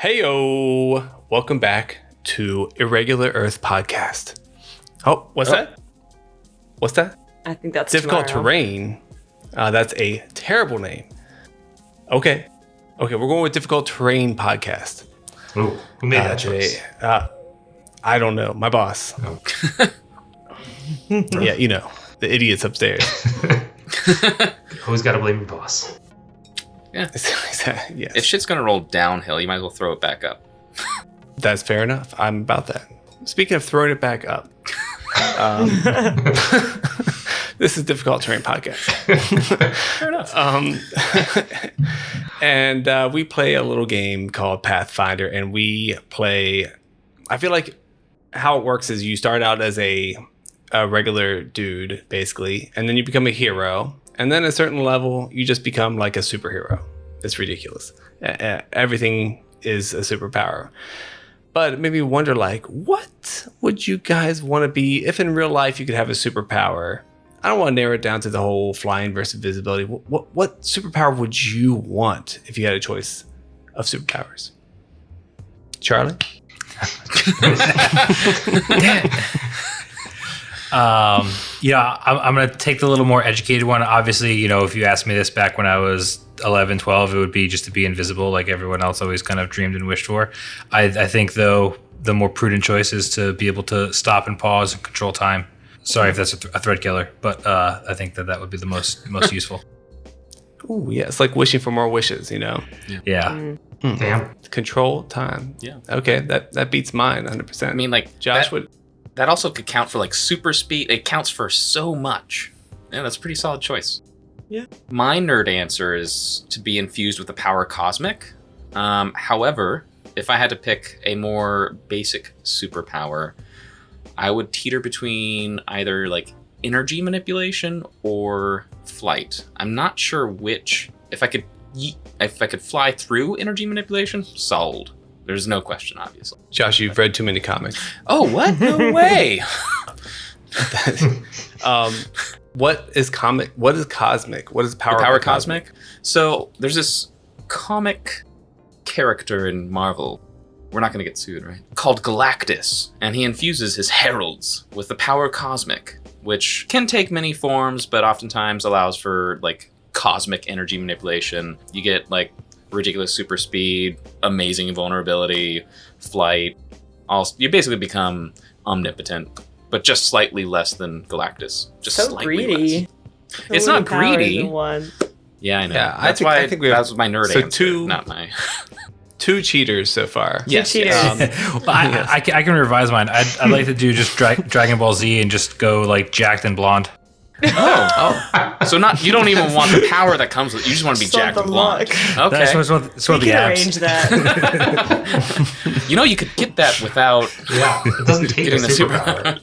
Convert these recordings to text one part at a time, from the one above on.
Heyo! Welcome back to Irregular Earth Podcast. Oh, what's that? What's that? I think that's Difficult tomorrow. Terrain. That's a terrible name. Okay, we're going with Difficult Terrain Podcast. Ooh, who made that choice? I don't know. My boss. Oh. Yeah, you know, the idiots upstairs. Always got to blame your boss. Yeah. Yes. If shit's gonna roll downhill, you might as well throw it back up. That's fair enough. I'm about that. Speaking of throwing it back up, this is Difficult Terrain Podcast. Fair enough. And we play a little game called Pathfinder, and we play. I feel like how it works is you start out as a regular dude, basically, and then you become a hero. And then at a certain level, you just become like a superhero. It's ridiculous. Everything is a superpower. But it made me wonder, like, what would you guys want to be if in real life you could have a superpower? I don't want to narrow it down to the whole flying versus visibility. What superpower would you want if you had a choice of superpowers? Charlie? I'm going to take the little more educated one. Obviously, you know, if you asked me this back when I was 11, 12, it would be just to be invisible like everyone else always kind of dreamed and wished for. I think, though, the more prudent choice is to be able to stop and pause and control time. Sorry if that's a thread killer, but I think that would be the most useful. Ooh, yeah, it's like wishing for more wishes, you know? Yeah. Damn. Control time. Yeah. Okay, that beats mine 100%. I mean, like, Josh would... that also could count for like super speed. It counts for so much. Yeah, that's a pretty solid choice. Yeah. My nerd answer is to be infused with the power cosmic. However, if I had to pick a more basic superpower, I would teeter between either like energy manipulation or flight. I'm not sure which. If I could fly through energy manipulation, sold. There's no question, obviously. Josh, you've read too many comics. Oh, what? No way. What is comic? What is cosmic? What is power? The power cosmic? So there's this comic character in Marvel. We're not going to get sued, right? Called Galactus. And he infuses his heralds with the power cosmic, which can take many forms, but oftentimes allows for like cosmic energy manipulation. You get like ridiculous super speed, amazing vulnerability, flight. You basically become omnipotent, but just slightly less than Galactus. Just So slightly greedy. less. It's not greedy. One. Yeah, I know. Yeah, That's I think we have, that was my nerd so answer, not my... two cheaters so far. Yes, cheaters. yes. Well, I can revise mine. I'd like to do just Dragon Ball Z and just go like jacked and blonde. Oh. So you don't even want the power that comes with it. You just want to be jacked and blonde. Okay. I just want We the can abs. arrange that. You know, you could get that without Yeah, it doesn't take a getting the superpower.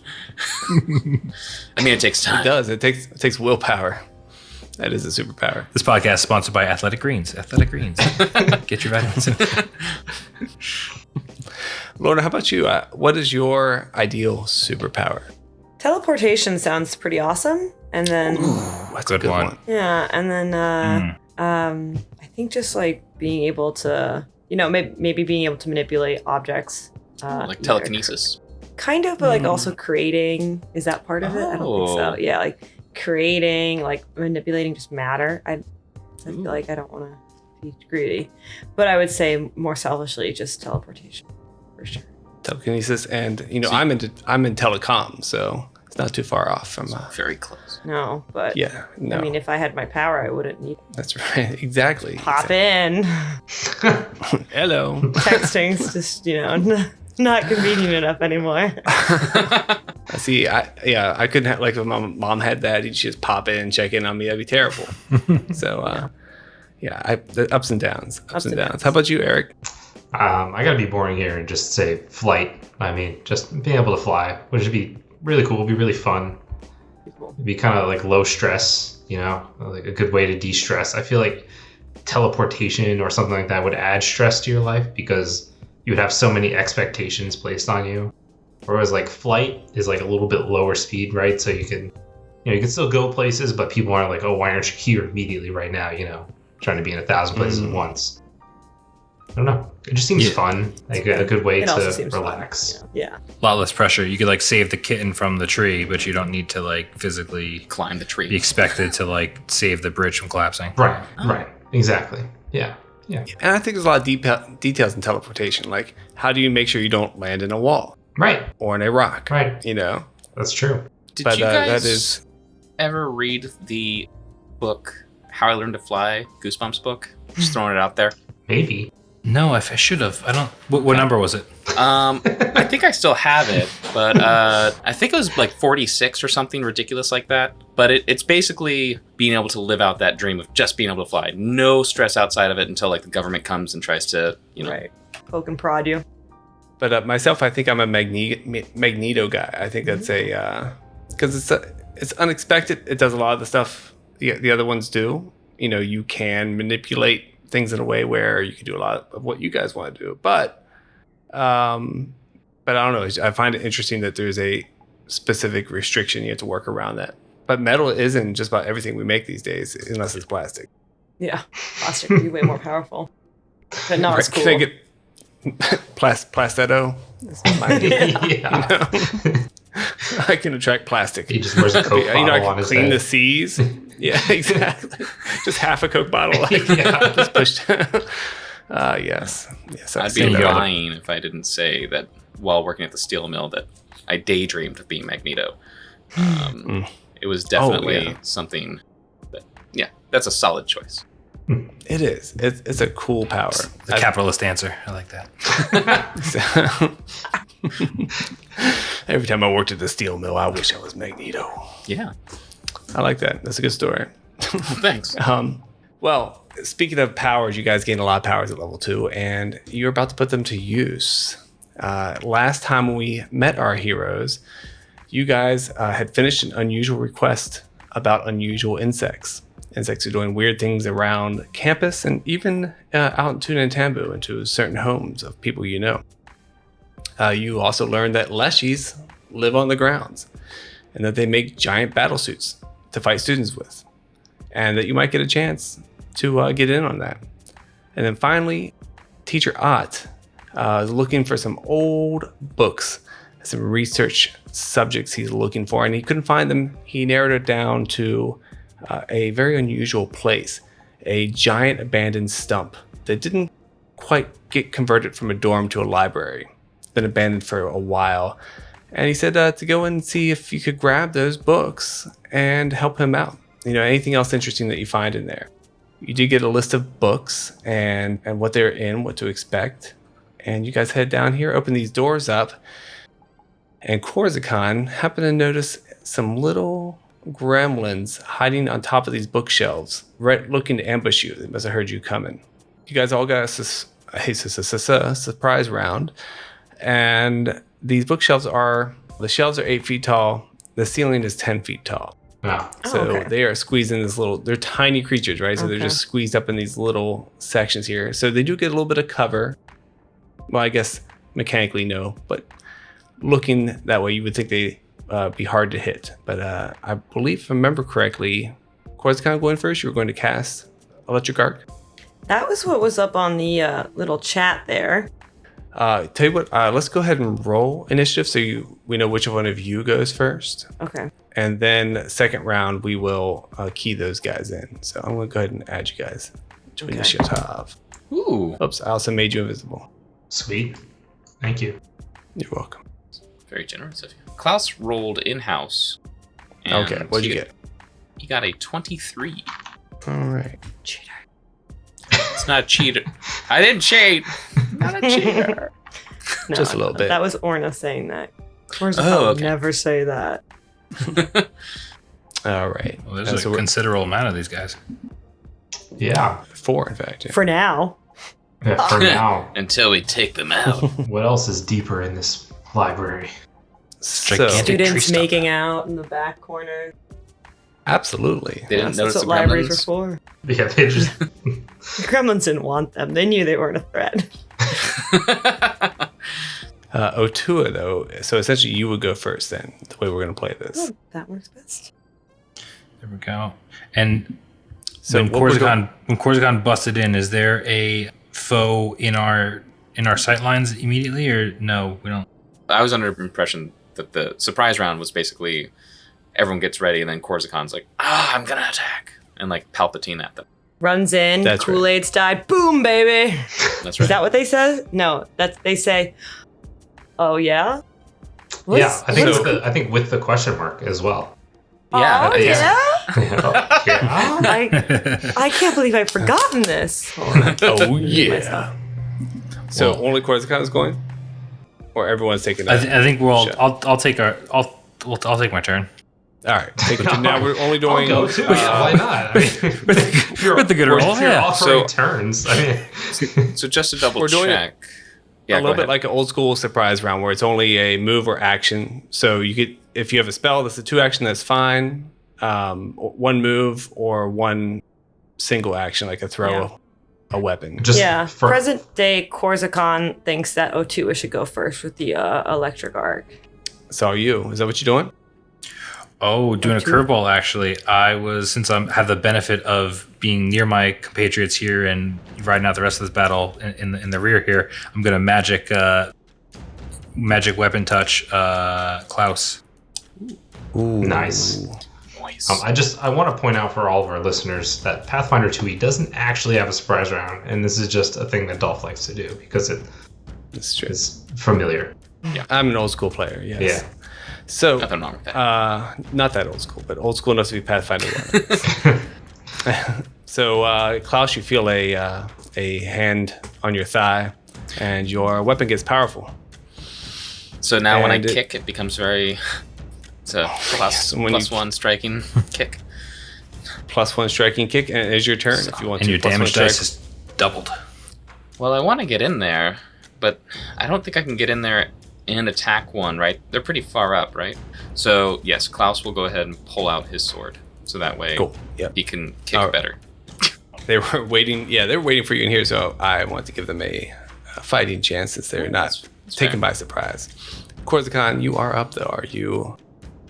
I mean, it takes It time. does. It takes willpower. That is a superpower. This podcast is sponsored by Athletic Greens. Athletic Greens. Get your vitamins. Lorna, how about you? What is your ideal superpower? Teleportation sounds pretty awesome. And then, That's Good a good one. one. yeah, and then I think just like being able to, you know, maybe being able to manipulate objects. Like telekinesis. Kind of, but like also creating. Is that part of it? I don't think so. Oh. Yeah, like creating, like manipulating just matter. I feel like I don't want to be greedy, but I would say more selfishly just teleportation for sure. Telekinesis, and you know, I'm in telecom, so it's not too far off from. Very close. No, but Yeah, no, I mean, if I had my power, I wouldn't need that's right. Exactly. pop in. Hello. Texting's just, you know, not convenient enough anymore. See, I couldn't have, like, if my mom had that, she'd just pop in, check in on me. That'd be terrible. So, the ups and downs. Ups and downs. How about you, Eric? I gotta be boring here and just say flight. I mean, just being able to fly, which would be really cool, be really fun. It'd be kind of like low stress, you know, like a good way to de-stress. I feel like teleportation or something like that would add stress to your life because you would have so many expectations placed on you. Whereas like flight is like a little bit lower speed, right? So you can still go places, but people aren't like, oh, why aren't you here immediately right now? You know, trying to be in 1,000 places at once. I don't know. It just seems fun, like a good way It also to seems relax. fun. Yeah. A lot less pressure. You could like save the kitten from the tree, but you don't need to like physically Climb the tree. be expected to like save the bridge from collapsing. Right, right, exactly. Yeah. And I think there's a lot of details in teleportation. Like, how do you make sure you don't land in a wall Right, or in a rock? right. You know? That's true. Did But you guys that is. ever read the book How I Learned to Fly, Goosebumps book? Just throwing it out there. Maybe. No, I should have. I don't. What number was it? I think I still have it, but I think it was like 46 or something ridiculous like that. But it's basically being able to live out that dream of just being able to fly. No stress outside of it until like the government comes and tries to, Right. Poke and prod you. But myself, I think I'm a Magneto guy. I think that's because it's unexpected. It does a lot of the stuff the other ones do. You know, you can manipulate things in a way where you can do a lot of what you guys want to do. But I don't know. I find it interesting that there's a specific restriction. You have to work around that. But metal isn't just about everything we make these days, unless it's plastic. Yeah. Plastic would be way more powerful. But not as cool. Can I get Plasteto? That's my idea. Yeah. You know? I can attract plastic. He just wears a Coke bottle I on can his clean head. the seas. Yeah, exactly. Just half a Coke bottle. Like, Yeah. just pushed. Yes. I'd be lying if I didn't say that while working at the steel mill that I daydreamed of being Magneto. It was definitely something that, that's a solid choice. It is. It's a cool power. The capitalist answer. I like that. Every time I worked at the steel mill, I wish I was Magneto. Yeah. I like that. That's a good story. Thanks. Well, speaking of powers, you guys gained a lot of powers at level 2, and you're about to put them to use. Last time we met our heroes, you guys had finished an unusual request about unusual insects. Insects are doing weird things around campus and even out in Tunantambu into certain homes of people you know. You also learned that leshies live on the grounds and that they make giant battle suits to fight students with, and that you might get a chance to get in on that. And then finally, Teacher Ott is looking for some old books, some research subjects he's looking for, and he couldn't find them. He narrowed it down to a very unusual place, a giant abandoned stump that didn't quite get converted from a dorm to a library. Been abandoned for a while. And he said to go and see if you could grab those books and help him out. You know, anything else interesting that you find in there. You do get a list of books and what they're in, what to expect. And you guys head down here, open these doors up. And Corsican happened to notice some little gremlins hiding on top of these bookshelves, right, looking to ambush you. They must have heard you coming. You guys all got a surprise round. And these bookshelves the shelves are 8 feet tall. The ceiling is 10 feet tall. Wow. So they are squeezed in they're tiny creatures, right? So they're just squeezed up in these little sections here. So they do get a little bit of cover. Well, I guess mechanically no, but looking that way, you would think they'd be hard to hit. But I believe, if I remember correctly, Corsican going first, you were going to cast Electric Arc. That was what was up on the little chat there. Tell you what, let's go ahead and roll initiative so we know which one of you goes first. Okay. And then second round, we will key those guys in. So I'm going to go ahead and add you guys to initiative. Ooh. Oops, I also made you invisible. Sweet. Thank you. You're welcome. Very generous of you. Klaus rolled in-house. and Okay, what'd you get? He got a 23. All right. Cheater. It's not a cheater. I didn't cheat. Not a cheater. No, Just a little bit. That was Orna saying that. Orna Oh, would never say that. All right. Well, there's a considerable amount of these guys. Yeah. 4, in fact. Yeah. For now. Yeah, for now. Until we take them out. What else is deeper in this library? So, Gigantic tree Students stump. making out in the back corner. absolutely. They didn't notice That's the what libraries were gremlins. for. Yeah, they just The gremlins didn't want them. They knew they weren't a threat. Otua, though, so essentially you would go first then, the way we're going to play this. Oh, that works best. There we go. And So when what we're Corsican busted in, is there a foe in our sight lines immediately, or no? We don't. I was under the impression that the surprise round was basically everyone gets ready, and then Corsican's like, I'm gonna attack, and like Palpatine at them. Runs in, That's right. Kool-Aid's died, boom, baby. That's Is right. that what they say? No, they say, oh yeah? Yeah, I think with the question mark as well. Yeah. Oh, yeah? Yeah. I can't believe I've forgotten this. Hold on. Oh yeah. So only Corsican is going, or everyone's taking. I think we're all. shot? I'll take my turn. All right, take it. Now we're only doing. I'll go too. Why not? I mean, With the good roll, you're yeah. offering turns. I mean, So just to double We're doing check. a little bit like an old school surprise round where it's only a move or action. So you could, if you have a spell that's a 2 action, that's fine. 1 move or 1 single action, like a throw a weapon. just Yeah, for, present day Corsican thinks that Otua should go first with the electric arc. So are you? Is that what you're doing? Oh, doing a Two. curveball. Actually, I was, since I have the benefit of being near my compatriots here and riding out the rest of this battle in the rear here. I'm gonna magic magic weapon touch Klaus. Ooh. Nice. Nice. I want to point out for all of our listeners that Pathfinder 2e doesn't actually have a surprise round, and this is just a thing that Dolph likes to do because it That's true. is familiar. I'm an old school player. Yes. Yeah. So Nothing wrong with that. not that old school, but old school enough to be Pathfinder 1. So Klaus, you feel a hand on your thigh, and your weapon gets powerful. So now when I and it- kick, it becomes very. It's a yes, when plus you- 1 striking kick. +1 striking kick, and it is your turn if you want And to. your +1 damage strike. dice is doubled. Well, I want to get in there, but I don't think I can get in there and attack one, right? They're pretty far up, right? So, yes, Klaus will go ahead and pull out his sword. So that way Cool. Yep. he can kick Alright. better. They were waiting. Yeah, they were waiting for you in here. So I want to give them a fighting chance since they're not That's taken fair. by surprise. Corsican, you are up though. Are you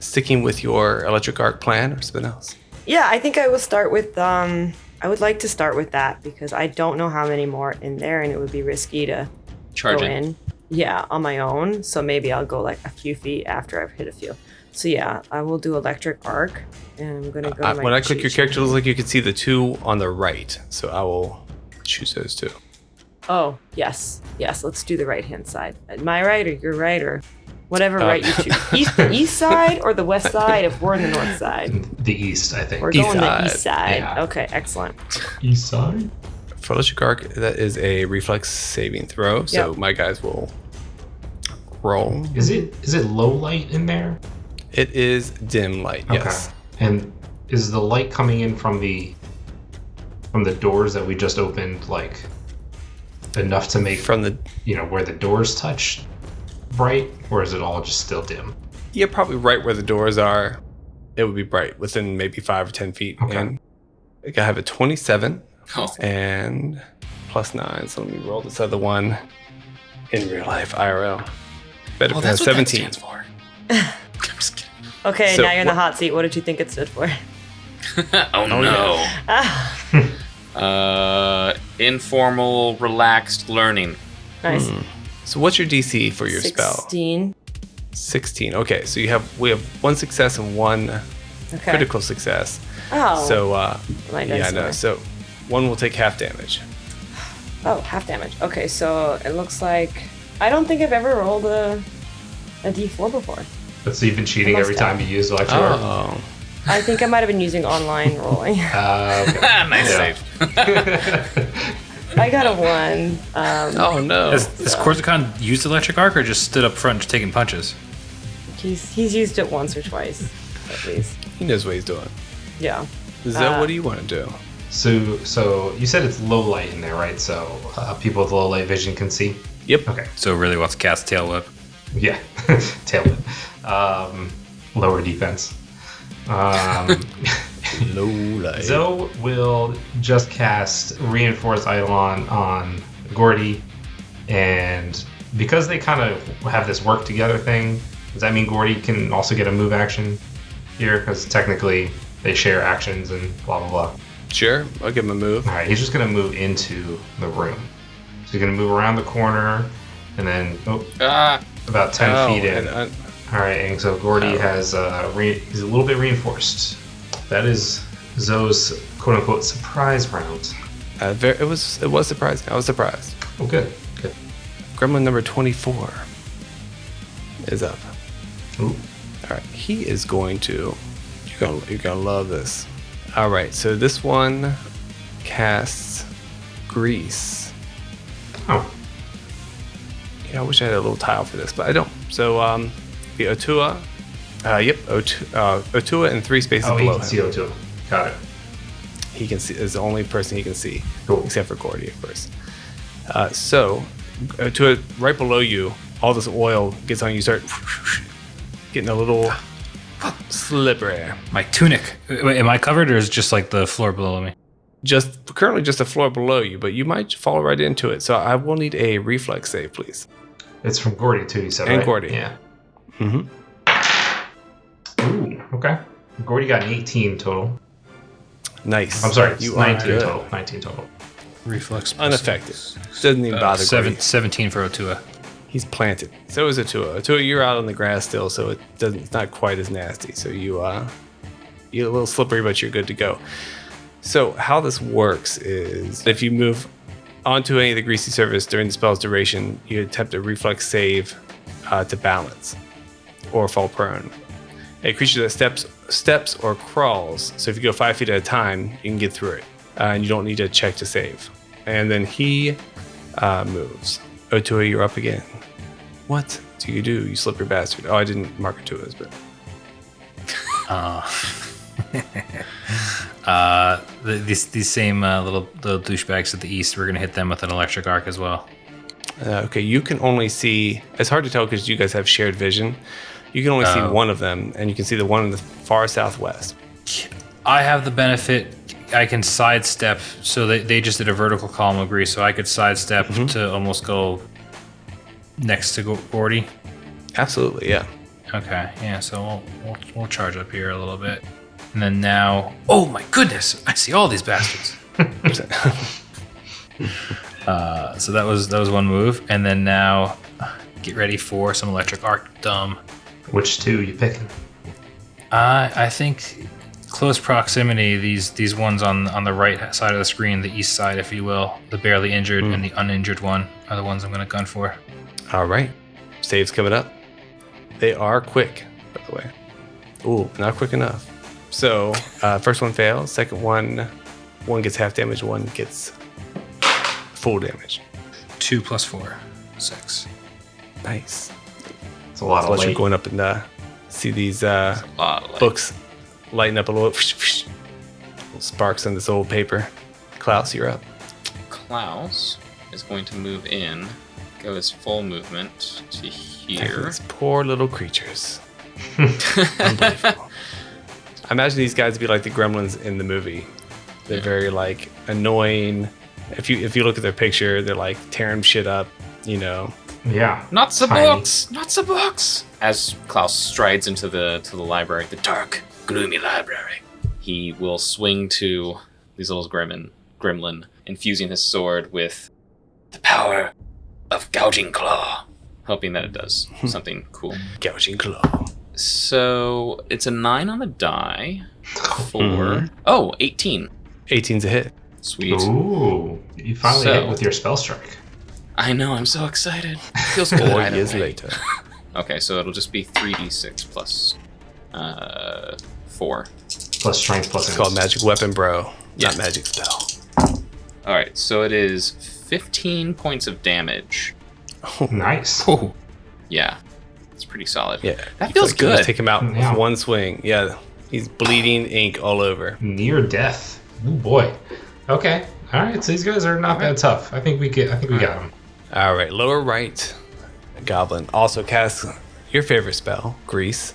sticking with your electric arc plan or something else? Yeah, I think I will start with I would like to start with that because I don't know how many more in there and it would be risky to Charge go in. in. Yeah, on my own. So maybe I'll go like a few feet after I've hit a few. So yeah, I will do electric arc and I'm gonna go to my When I click your choose. character, it looks like you can see the 2 on the right. So I will choose those 2. Oh, yes. Yes, let's do the right hand side. My right or your right or whatever right you choose. The east side or the west side if we're in the north side? The east, I think. We're East going the side. east side. Yeah. Okay, excellent. East side? For electric arc, that is a reflex saving throw. So Yep. my guys will roll. Is it low light in there? It is dim light. Yes. Okay. And is the light coming in from the doors that we just opened like enough to make From the where the doors touch bright, or is it all just still dim? Yeah, probably right where the doors are. It would be bright within maybe 5 or 10 feet. Okay. And I think I have a 27 Oh, and +9. So let me roll this other one in real life IRL. Better well, than that's what that 17. stands for. I'm just kidding. Okay, So now you're in the what- hot seat. What did you think it stood for? Oh, no. Ah, Informal, relaxed learning. nice. So what's your DC for your spell? 16. 16. Okay, so we have 1 success and 1 Okay. critical success. Oh. So my yeah, dice no. are- So 1 will take half damage. Oh, half damage. Okay, so it looks like I don't think I've ever rolled a D4 before. But so you've been cheating I must every have. time you use electric arc? Oh. I think I might have been using online rolling. Okay. Nice Yeah. save. I got a 1. Oh no. Has Corsican used electric arc or just stood up front just taking punches? He's used it once or twice, at least. He knows what he's doing. Yeah. Zoe, what do you want to do? So you said it's low light in there, right? So people with low light vision can see. Yep. Okay. So really wants to cast tail whip. Yeah. Tail whip. Lower defense. Low light. Zoe will just cast Reinforced Eidolon on Gordy, and because they kind of have this work together thing, does that mean Gordy can also get a move action here? Because technically they share actions and blah blah blah. Sure, I'll give him a move. All right, he's just gonna move into the room. He's gonna move around the corner, and then about 10 feet in. All right, and so Gordy has he's a little bit reinforced. That is Zoe's quote unquote surprise round. It was surprising. I was surprised. Oh, good. Gremlin number 24 is up. Ooh. All right, he is going to. You're gonna love this. All right, so this one casts Grease. Oh. Yeah, I wish I had a little tile for this, but I don't. So the Otua. Otua and 3 spaces Oh, he below can him. see Otua. Got it. He can see is the only person he can see, Cool. except for Gordy, of course. So Otua, right below you, all this oil gets on you. Start getting a little slippery. My tunic. Wait, am I covered or is it just like the floor below me? Currently just the floor below you, but you might fall right into it. So I will need a reflex save, please. It's from Gordy too, you said, And right? Gordy. Yeah. Mm-hmm. Ooh, okay. Gordy got an 18 total. Nice. I'm sorry, it's You are 19 good. total. 19 total. Reflex. Unaffected. Doesn't even bother Gordy. 17 for Otua. He's planted. So is Otua. Otua, you're out on the grass still, so it's not quite as nasty. So you're a little slippery, but you're good to go. So how this works is if you move onto any of the greasy surface during the spell's duration, you attempt a reflex save to balance or fall prone. A creature that steps or crawls. So if you go 5 feet at a time, you can get through it, and you don't need to check to save. And then he moves. Otua, you're up again. What do, you slippery bastard? Oh, I didn't mark Otua's, but These same little douchebags at the east, we're gonna hit them with an electric arc as well. okay, you can only see. It's hard to tell because you guys have shared vision. You can only see one of them, and you can see the one in the far southwest. I have the benefit. I can sidestep, so they just did a vertical column of grease, so I could sidestep to almost go next to Gordy. Absolutely, yeah. Okay, yeah. So we'll charge up here a little bit, and then now. Oh my goodness! I see all these bastards. So that was one move, and then now get ready for some electric arc. Which two you picking? I think close proximity. These ones on the right side of the screen, the east side, if you will, the barely injured and the uninjured one are the ones I'm going to gun for. All right, saves coming up. They are quick, by the way. Ooh, not quick enough. So first one fails. Second one gets half damage. One gets full damage. 2 + 4, 6. Nice. It's a lot So of let you light. going up and see these A lot of light. books lighting up a little. Little sparks on this old paper. Klaus, you're up. Klaus is going to move in, go his full movement to here. These poor little creatures. Unbelievable. I imagine these guys would be like the gremlins in the movie. They're very like annoying. If you look at their picture, they're like tearing shit up, you know. Yeah. Not the Tiny. books! Not the books! As Klaus strides into the library, the dark, gloomy library, he will swing to these little gremlin, infusing his sword with the power of Gouging Claw, hoping that it does something cool. Gouging claw. So it's a 9 on the die for 18. 18's a hit. Sweet. Ooh, you finally So- hit with your spell strike. I know, I'm so excited. Feels good. 4 right years away. later. Okay, so it'll just be 3d6 plus 4. Plus strength, plus It's called magic weapon, bro. Yeah. Not magic spell. All right, so it is 15 points of damage. Nice. Oh, Yeah, it's pretty solid. Yeah. That You feels feel like you just good. take him out Yeah. with one swing. Yeah. He's bleeding ink all over. Near death. Oh boy. Okay. All right. So these guys are not that tough. I think we got them. All right. Lower right. Goblin also casts your favorite spell, Grease.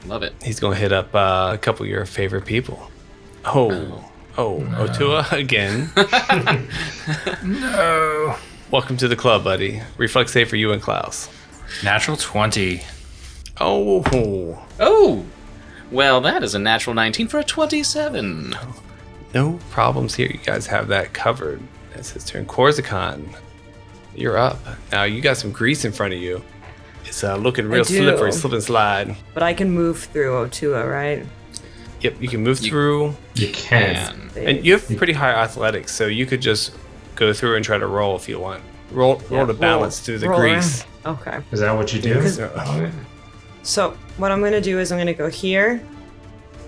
Love it. He's going to hit up a couple of your favorite people. Otua again. no. Welcome to the club, buddy. Reflex save for you and Klaus. Natural 20. Oh, Oh, well, that is a natural 19 for a 27. no problems here. You guys have that covered. That's his turn. Corsican, you're up. Now you got some grease in front of you. It's looking real do. slippery, slip and slide. But I can move through Otua, right? Yep, you can move through. You can. And you have pretty high athletics, so you could just go through and try to roll if you want. Roll to balance through the grease. Around. Okay. Is that what you do? So what I'm going to do is I'm going to go here.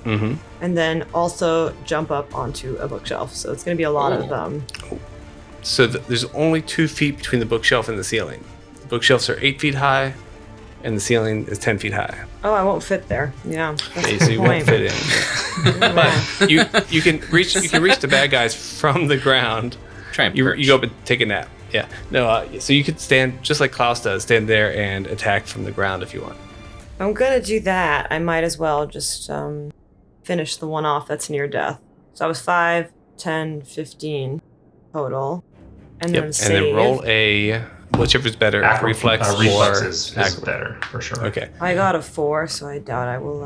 Mm-hmm. And then also jump up onto a bookshelf. So it's going to be a lot of So there's only 2 feet between the bookshelf and the ceiling. The bookshelves are 8 feet high, and the ceiling is 10 feet high. Oh, I won't fit there. Yeah, that's Okay, the so you won't point. fit in. But you can reach the bad guys from the ground. Try and You perch. go up and take a nap. Yeah. No. So you could stand just like Klaus does. Stand there and attack from the ground if you want. I'm going to do that. I might as well just finish the one off that's near death. So I was 5, 10, 15 total. And then save. And then roll a whichever's better, reflex or reflex is acro. better for sure. Okay. I got a 4, so I doubt I will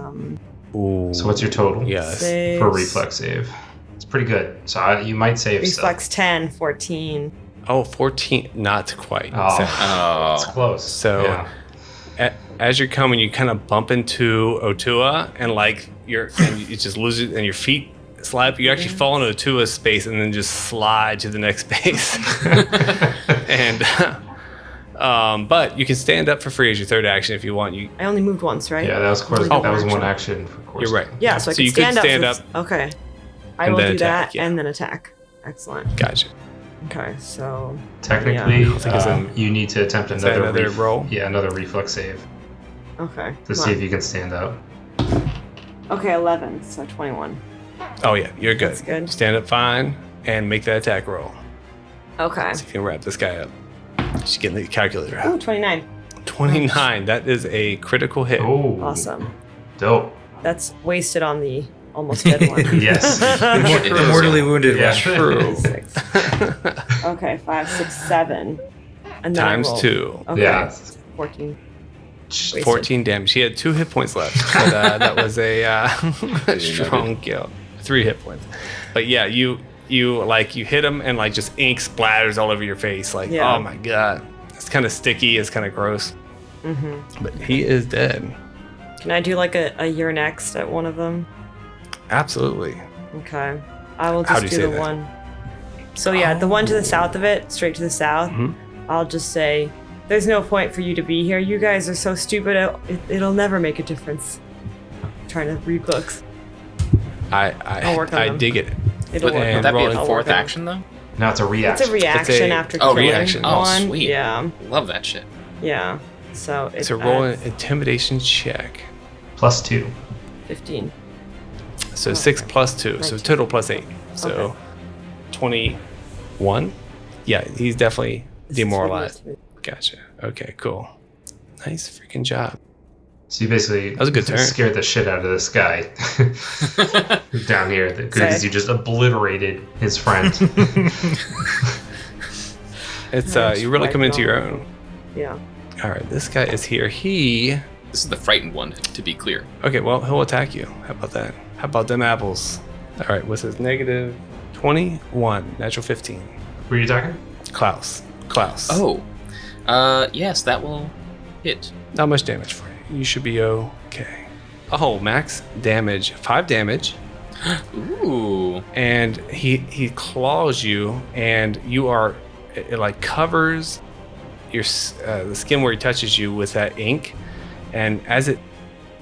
Ooh. So what's your total? Yes. save. For reflex save? It's pretty good. So you might save Reflex 10, 14. Oh, 14. Not quite. Oh. Oh. It's close. So yeah. as you're coming, you kind of bump into Otua, and like you just lose it, and your feet slide. But you actually fall into Otua's space, and then just slide to the next space. And but you can stand up for free as your third action if you want. I only moved once, right? Yeah, that was Only that was action. one action. For course. You're right. Yeah, so I So can you could stand up. stand Okay. I and will then do attack, that yeah. and then attack. Excellent. Gotcha. Okay, so Technically, I think it's you need to attempt that another another roll? Yeah, another reflex save okay. to see if you can stand up. Okay, 11, so 21. Oh yeah, you're good. That's good. Stand up fine and make that attack roll. Okay. See if you can wrap this guy up. Just getting the calculator Ooh, out. 29. 29. That is a critical hit. Oh, Awesome. dope. That's wasted on the almost dead one. Yes. It is, Mortally yeah. wounded Yeah. one. True. 6. Okay, 5, 6, 7. And then Times I roll. 2. Okay. Yeah. 14. Wasted. 14 damage. He had 2 hit points left. But that was a strong kill. 3 hit points. But yeah, you hit him and like just ink splatters all over your face. Like, Yeah. oh my god. It's kind of sticky. It's kind of gross. Mm-hmm. But he is dead. Can I do like a you're next at one of them? Absolutely. Okay. I will How just do you do say the that? one. So yeah, the one to the south of it, straight to the south. Mhm. I'll just say, there's no point for you to be here. You guys are so stupid. It'll never make a difference. I'm trying to read books. I'll work on I them. dig it. It'll Would, work. and would that be rolling a I'll fourth work on it. action though? Now it's a It's reaction. a reaction after Oh, killing reaction. Oh, one. sweet. Yeah, Love that shit. yeah. So it's So roll an intimidation check. +2. 15. So Oh, 6 okay. plus 2. So 19. total plus 8. So Okay. 21. Yeah, he's definitely This is demoralized. really- Gotcha. Okay, cool. Nice freaking job. So you basically That was a good turn. scared the shit out of this guy down here because you just obliterated his friend. It's Nice you really come into your fight, own. Yeah. All right, this guy is here. He This is the frightened one, to be clear. okay. Well, he'll attack you. How about that? How about them apples? All right. What's his negative 21? Natural 15. Were you talking? Klaus. Oh. Yes, that will hit. Not much damage for you. You should be okay. Oh, max damage. 5 damage. Ooh. And he claws you, and you are it like covers your the skin where he touches you with that ink, and as it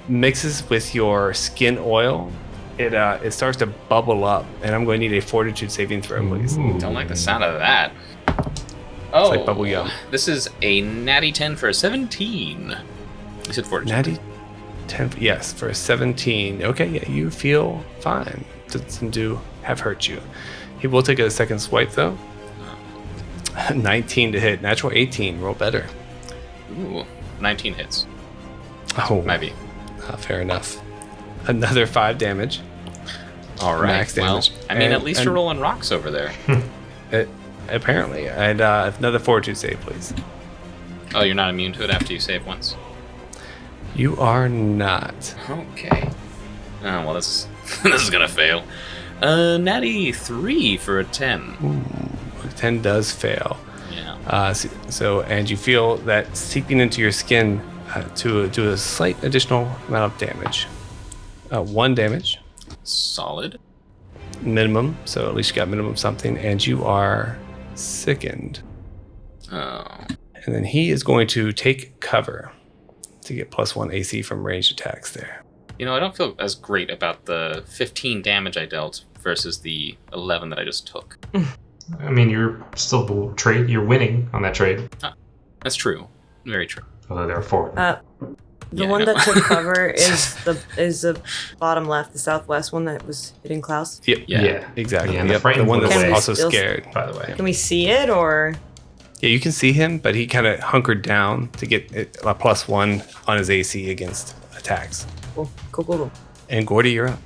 mixes with your skin oil, it starts to bubble up, and I'm going to need a fortitude saving throw, please. Ooh. Don't like the sound of that. Oh. like bubble gum. This is a natty 10 for a 17. You said fortitude. Natty 10, yes, for a 17. Okay, yeah, you feel fine. Doesn't have hurt you. He will take a second swipe though. 19 to hit. Natural 18. Roll better. Ooh. 19 hits. Oh, Maybe. fair enough. Another 5 damage. All right. Max damage. Well, I mean, And- at least and- you're rolling rocks over there. Apparently. And another fortitude save, please. Oh, you're not immune to it after you save once? You are not. Okay. Oh, well, this is gonna fail. Natty 3 for a 10. Ooh, 10 does fail. Yeah. And you feel that seeping into your skin to a slight additional amount of damage. 1 damage. Solid. Minimum, so at least you got minimum something, and you are sickened. Oh. And then he is going to take cover to get +1 AC from ranged attacks there. You know, I don't feel as great about the 15 damage I dealt versus the 11 that I just took. I mean, you're still you're winning on that trade. That's true. Very true. Although there are 4. The Yeah, one I know. that took cover is the bottom left, the southwest one that was hitting Klaus. Yep. Yeah. Exactly. Yeah, and the Yep. The frightened one one that's away. also Still- scared. By the way. Can we see it or? Yeah, you can see him, but he kind of hunkered down to get a +1 on his AC against attacks. Cool. And Gordy, you're up.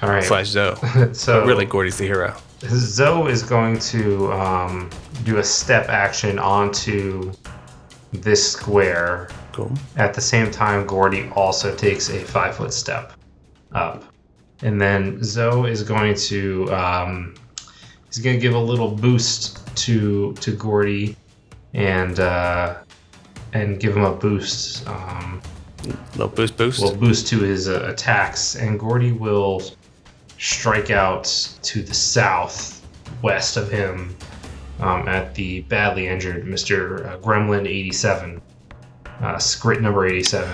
All right. / Zoe. So But really, Gordy's the hero. Zoe is going to do a step action onto this square. Cool. At the same time, Gordy also takes a 5-foot step up. And then Zoe is going to he's going to give a little boost to Gordy and give him a boost. Little boost. Will boost to his attacks, and Gordy will strike out to the southwest of him at the badly injured Mr. Gremlin 87. Scrit number 87.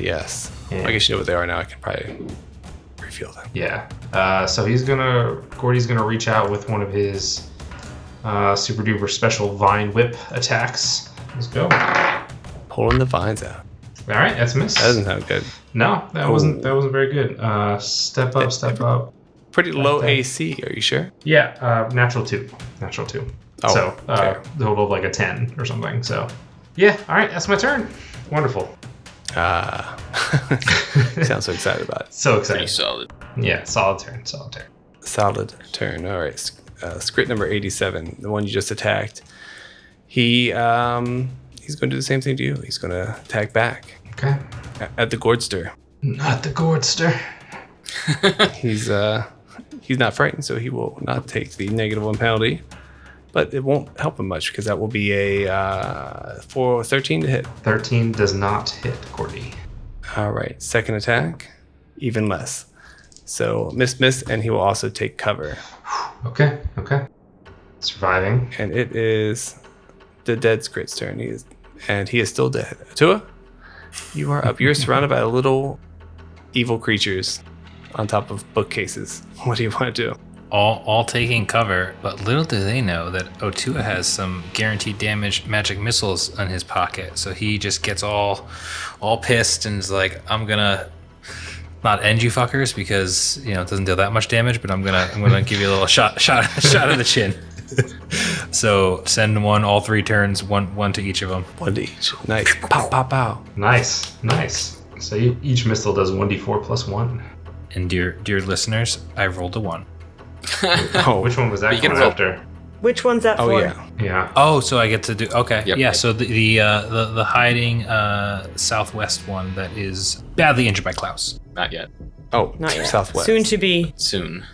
Yes. Yeah. I guess you know what they are now. I can probably reveal them. Yeah. So Gordy's gonna reach out with one of his super duper special vine whip attacks. Let's go. Pulling the vines out. All right, that's a miss. That doesn't sound good. No, that wasn't very good. Step up. Pretty low Okay. AC. Are you sure? Yeah, natural 2. Oh, So okay. total of like a 10 or something. So yeah, all right, that's my turn. Wonderful. Sounds so excited about it. So Pretty excited. solid. Yeah, solid turn. Solid turn. All right. Script number 87, the one you just attacked. He's going to do the same thing to you. He's going to attack back Okay. at the Gordster. Not the Gordster. He's not frightened, so he will not take the -1 penalty. But it won't help him much because that will be a 13 to hit. 13 does not hit Gordy. All right. Second attack, even less. So miss, and he will also take cover. Okay. Surviving. And it is the dead Scrit's turn. He is still dead. Atua, you are up. You're surrounded by little evil creatures on top of bookcases. What do you want to do? All taking cover, but little do they know that Otua has some guaranteed damage magic missiles in his pocket. So he just gets all pissed and is like, I'm gonna not end you fuckers because it doesn't deal that much damage, but I'm gonna give you a little shot in the chin. So send one all 3 turns, one to each of them. 1 to each. Nice. Pow, pow, pow. Nice. So each missile does 1d4 plus 1. And dear listeners, I rolled a 1. Oh, Which one was that You can going roll. after? Which one's that Oh, for? yeah. Yeah. Oh, so I get to do okay. Yep. Yeah. So the hiding southwest one that is badly injured by Klaus. Not yet. Oh, Not yet. southwest. Soon to be. Soon.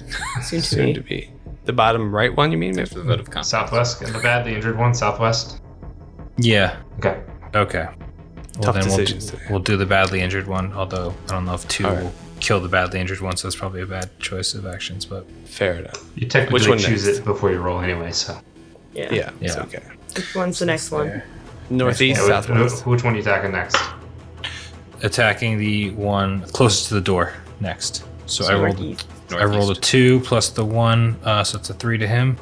Soon to be. The bottom right one, you mean? After the vote of confidence. Southwest. The badly injured one. Southwest. Yeah. Okay. Okay. Well, Tough then decisions today. we'll do the badly injured one. Although I don't know if 2 All right. will kill the badly injured one, so it's probably a bad choice of actions. But Fair enough. You technically Which one choose next? it before you roll anyway. So. Yeah, it's Yeah. okay. Which one's the next one? Northeast, Yeah, southwest. which one are you attacking next? attacking the one closest to the door next. So I rolled. Northeast. I rolled a 2 plus the 1, so it's a 3 to him.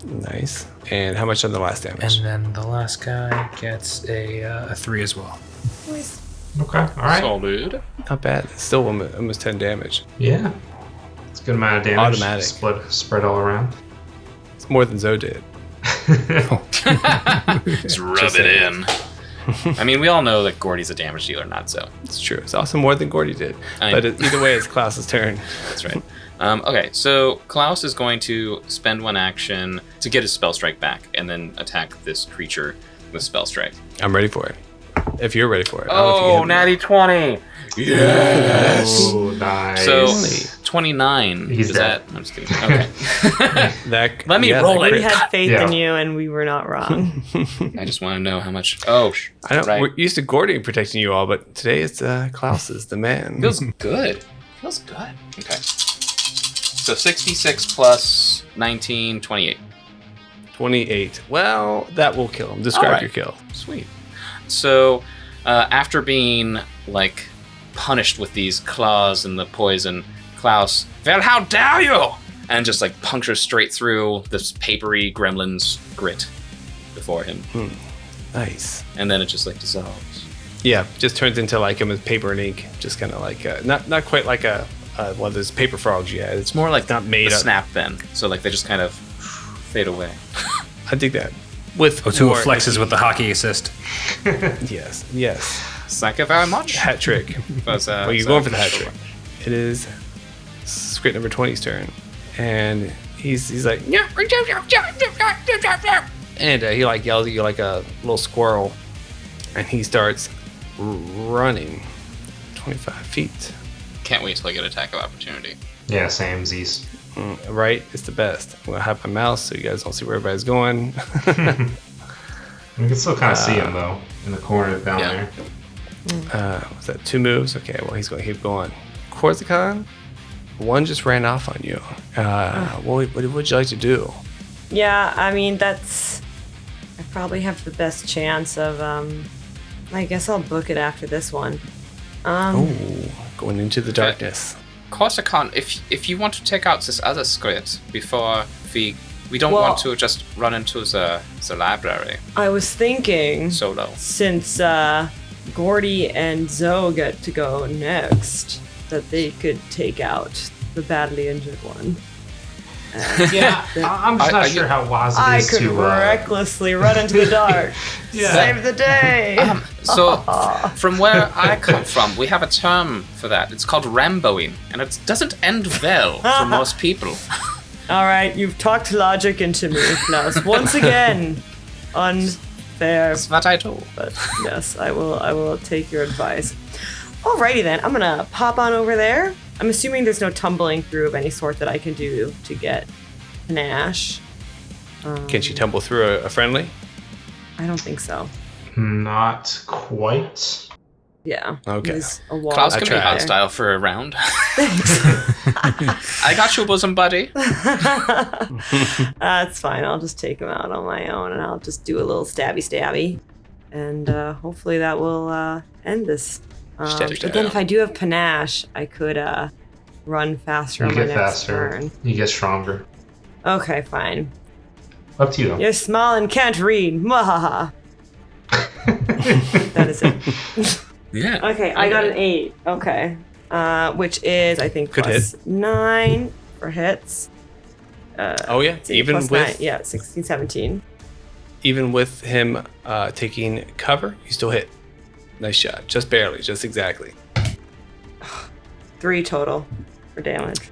Nice. And how much on the last damage? And then the last guy gets a 3 as well. Nice. Okay. All right. Solid. Not bad. It's still almost 10 damage. Yeah. It's a good amount of damage. Automatic. Spread all around. It's more than Zoe did. Just rub it in. I mean, we all know that Gordy's a damage dealer, not so. It's true. It's also more than Gordy did. I- But either way, it's Klaus's turn. That's right. Okay, so Klaus is going to spend one action to get his spell strike back, and then attack this creature with spell strike. I'm ready for it. If you're ready for it. I don't know if you can hit me. 20! Yes! Oh, nice. So 29. He's Is dead. that? I'm just kidding. Okay. Let me roll it. We had faith Yeah. in you, and we were not wrong. I just want to know how much. Oh, I don't. right. We're used to Gordy protecting you all, but today it's Klaus is the man. Feels good. Feels good. Okay. So 66 plus 19, 28. 28. Well, that will kill him. Describe Alright. your kill. Sweet. So, after being, like, punished with these claws and the poison, Klaus, well, how dare you! And just, like, punctures straight through this papery gremlin's grit before him. Nice. And then it just, like, dissolves. Yeah, just turns into like him with paper and ink. Just kind of like not quite like a one of those paper frogs you had. It's more like not made the up. snap then. So, like, they just kind of fade away. I dig that. With Otua more- flexes with the hockey assist. Yes. Thank you very much. Hat trick. Well, you're going for the hat trick. It is script number 20's turn, and he's like, yeah, and he like yells at you like a little squirrel, and he starts running 25 feet. Can't wait till I get attack of opportunity. Yeah, same Z's. Right, it's the best. I'm gonna hide my mouse so you guys don't see where everybody's going. You can still kind of see him though in the corner down Yeah. there. Was that 2 moves? Okay, well he's gonna keep going. Corsican, one just ran off on you. What would you like to do? Yeah, I mean, that's... I probably have the best chance of, I guess I'll book it after this one. Going into the darkness. Corsican, if you want to take out this other script before we don't Well- want to just run into the library I was thinking, solo. since Gordy and Zoe get to go next, that they could take out the badly injured one. Yeah, I'm just not I- sure how wise it I is could to. recklessly run into the dark. Yeah. Save the day. So, from where I come from, we have a term for that. It's called Ramboing, and it doesn't end well for most people. All right, you've talked logic into me, Klaus. Once again, unfair. That's what I do. But yes, I will take your advice. Alrighty then, I'm gonna pop on over there. I'm assuming there's no tumbling through of any sort that I can do to get Nash. Can she tumble through a friendly? I don't think so. Not quite. Yeah. Okay. There's a wall. Klaus I can be tried. hostile for a round. I got you, bosom buddy. That's fine. I'll just take him out on my own, and I'll just do a little stabby, and hopefully that will end this. Stabby, stabby. Again, if I do have panache, I could run faster You on my get next faster. turn. You get stronger. Okay, fine. Up to you though. You're small and can't read. Mwahaha. That is it. Yeah. Okay, I got an 8. Okay. Which is, I think, Good plus 9 for hits. Oh yeah, See, even plus with 9, yeah, 16, 17. even with him taking cover, you still hit. Nice shot, just barely, just exactly. 3 total for damage.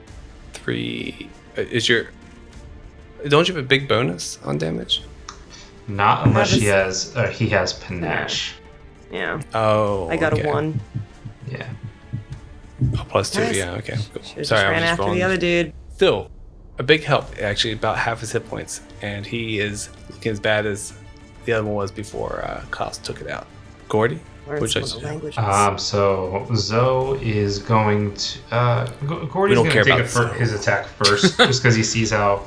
3 is your. Don't you have a big bonus on damage? Not unless That he has panache. Yeah, Oh, I got okay. a 1. Yeah. Oh, plus 2. Nice. Yeah, okay. Cool. Should've Sorry, just I was ran just after rolling. the other dude. Still, a big help. Actually, about half his hit points, and he is looking as bad as the other one was before Klaus took it out. Gordy, Learn Which some I of the do. languages. So Zoe is going to. Gordy's don't going care to take about Zoe. his attack first, just because he sees how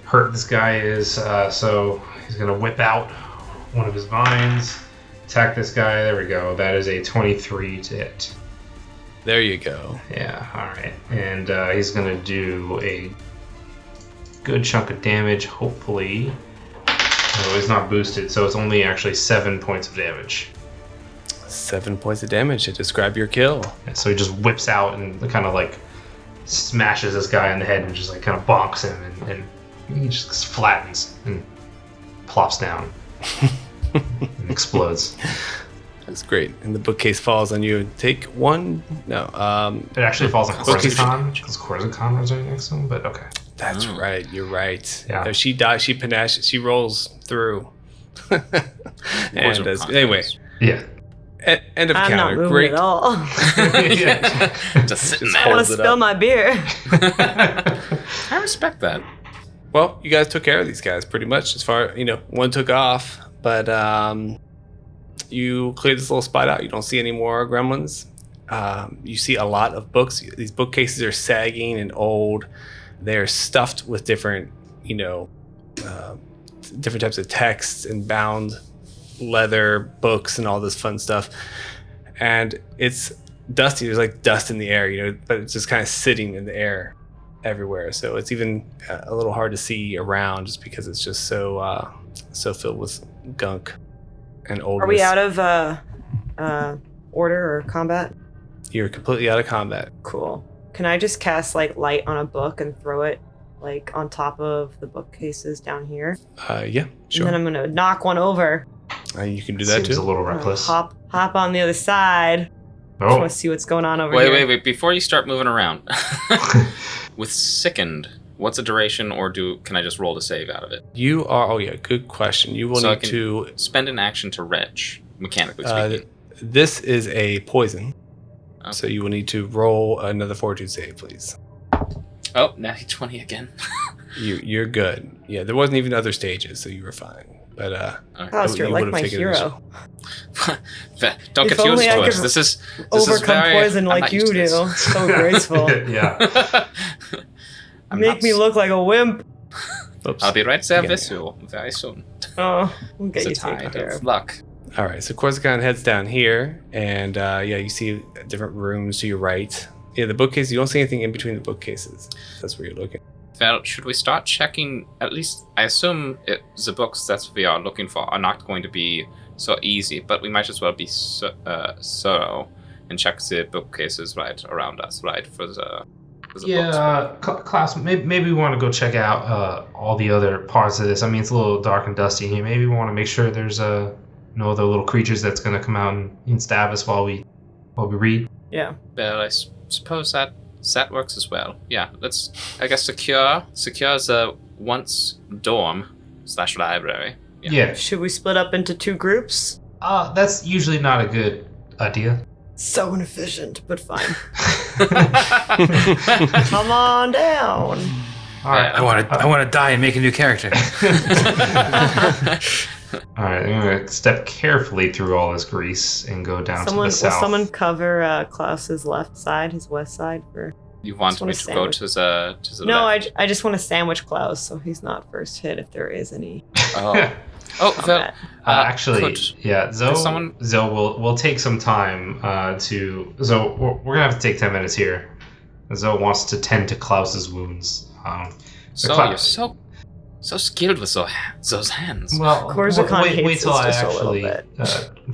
hurt this guy is. So he's going to whip out one of his vines, attack this guy. There we go. That is a 23 to hit. there you go. Yeah, all right. And he's going to do a good chunk of damage, hopefully. No, he's not boosted, so it's only actually 7 points of damage. 7 points of damage to describe your kill. And so he just whips out and kind of like smashes this guy in the head and just like kind of bonks him, and he just flattens and plops down and explodes. That's great. And the bookcase falls on you. Take 1. No. It actually falls on Bookcase- Corsican because Corsican was right next to him, but okay. That's Oh. right. You're right. Yeah. No, she dies. She panache. She rolls through. Poison And confidence. anyway, Yeah. End of I'm not counter. moving Great. at all. Just sitting I want there. to spill my beer. I respect that. Well, you guys took care of these guys pretty much. As far one took off, but you cleared this little spot out. You don't see any more gremlins. You see a lot of books. These bookcases are sagging and old. They're stuffed with different types of texts and bound leather books and all this fun stuff. And it's dusty. There's like dust in the air, but it's just kind of sitting in the air everywhere. So it's even a little hard to see around just because it's just so filled with gunk and oldness. Are we out of order or combat? You're completely out of combat. Cool. Can I just cast light on a book and throw it on top of the bookcases down here? Yeah, sure. And then I'm gonna knock one over. You can do that Seems too. a little reckless. Hop on the other side. I Oh, want to see what's going on over here. Wait. Before you start moving around. With Sickened, what's the duration, or can I just roll to save out of it? You are. Oh yeah, good question. You will So I need can to spend an action to retch, mechanically speaking. This is a poison, Okay. so you will need to roll another fortitude save, please. Oh, natty 20 again. You're good. Yeah, there wasn't even other stages, so you were fine. But Alistair, you like would've my figured this- hero. Don't If get used only I to it. could This is Overcome very, poison I'm like not you used to do. this. So graceful. yeah. Make me look like a wimp. Oops. I'll be right there Yeah. with you very soon. Oh, we'll get you It's a taken tide care of of. luck. All right, so Corsican heads down here, and you see different rooms to your right. Yeah, the bookcase. You don't see anything in between the bookcases. That's where you're looking. Well, should we start checking? At least, I assume the books that we are looking for are not going to be so easy, but we might as well be thorough and check the bookcases right around us, right, for the books. Yeah, class. Maybe we want to go check out all the other parts of this. I mean, it's a little dark and dusty here. Maybe we want to make sure there's no other little creatures that's gonna come out and stab us while we read. Yeah. Well, I suppose that works as well. Yeah, let's, I guess, secure the once dorm/library. Yeah. Should we split up into two groups? That's usually not a good idea. So inefficient, but fine. Come on down. All right. I want to die and make a new character. All right. I'm gonna step carefully through all this grease and go down to the Will south. someone cover Klaus's left side, his west side? You want Just me wanna to go to the No, left? I just want to sandwich Klaus so he's not first hit if there is any Oh, well, combat. Actually, could- yeah, Zoe someone- will take some time so we're gonna have to take 10 minutes here. Zoe wants to tend to Klaus's wounds. So Cla- you're so skilled with those hands. Well, Corsican wait hates till us I just a little actually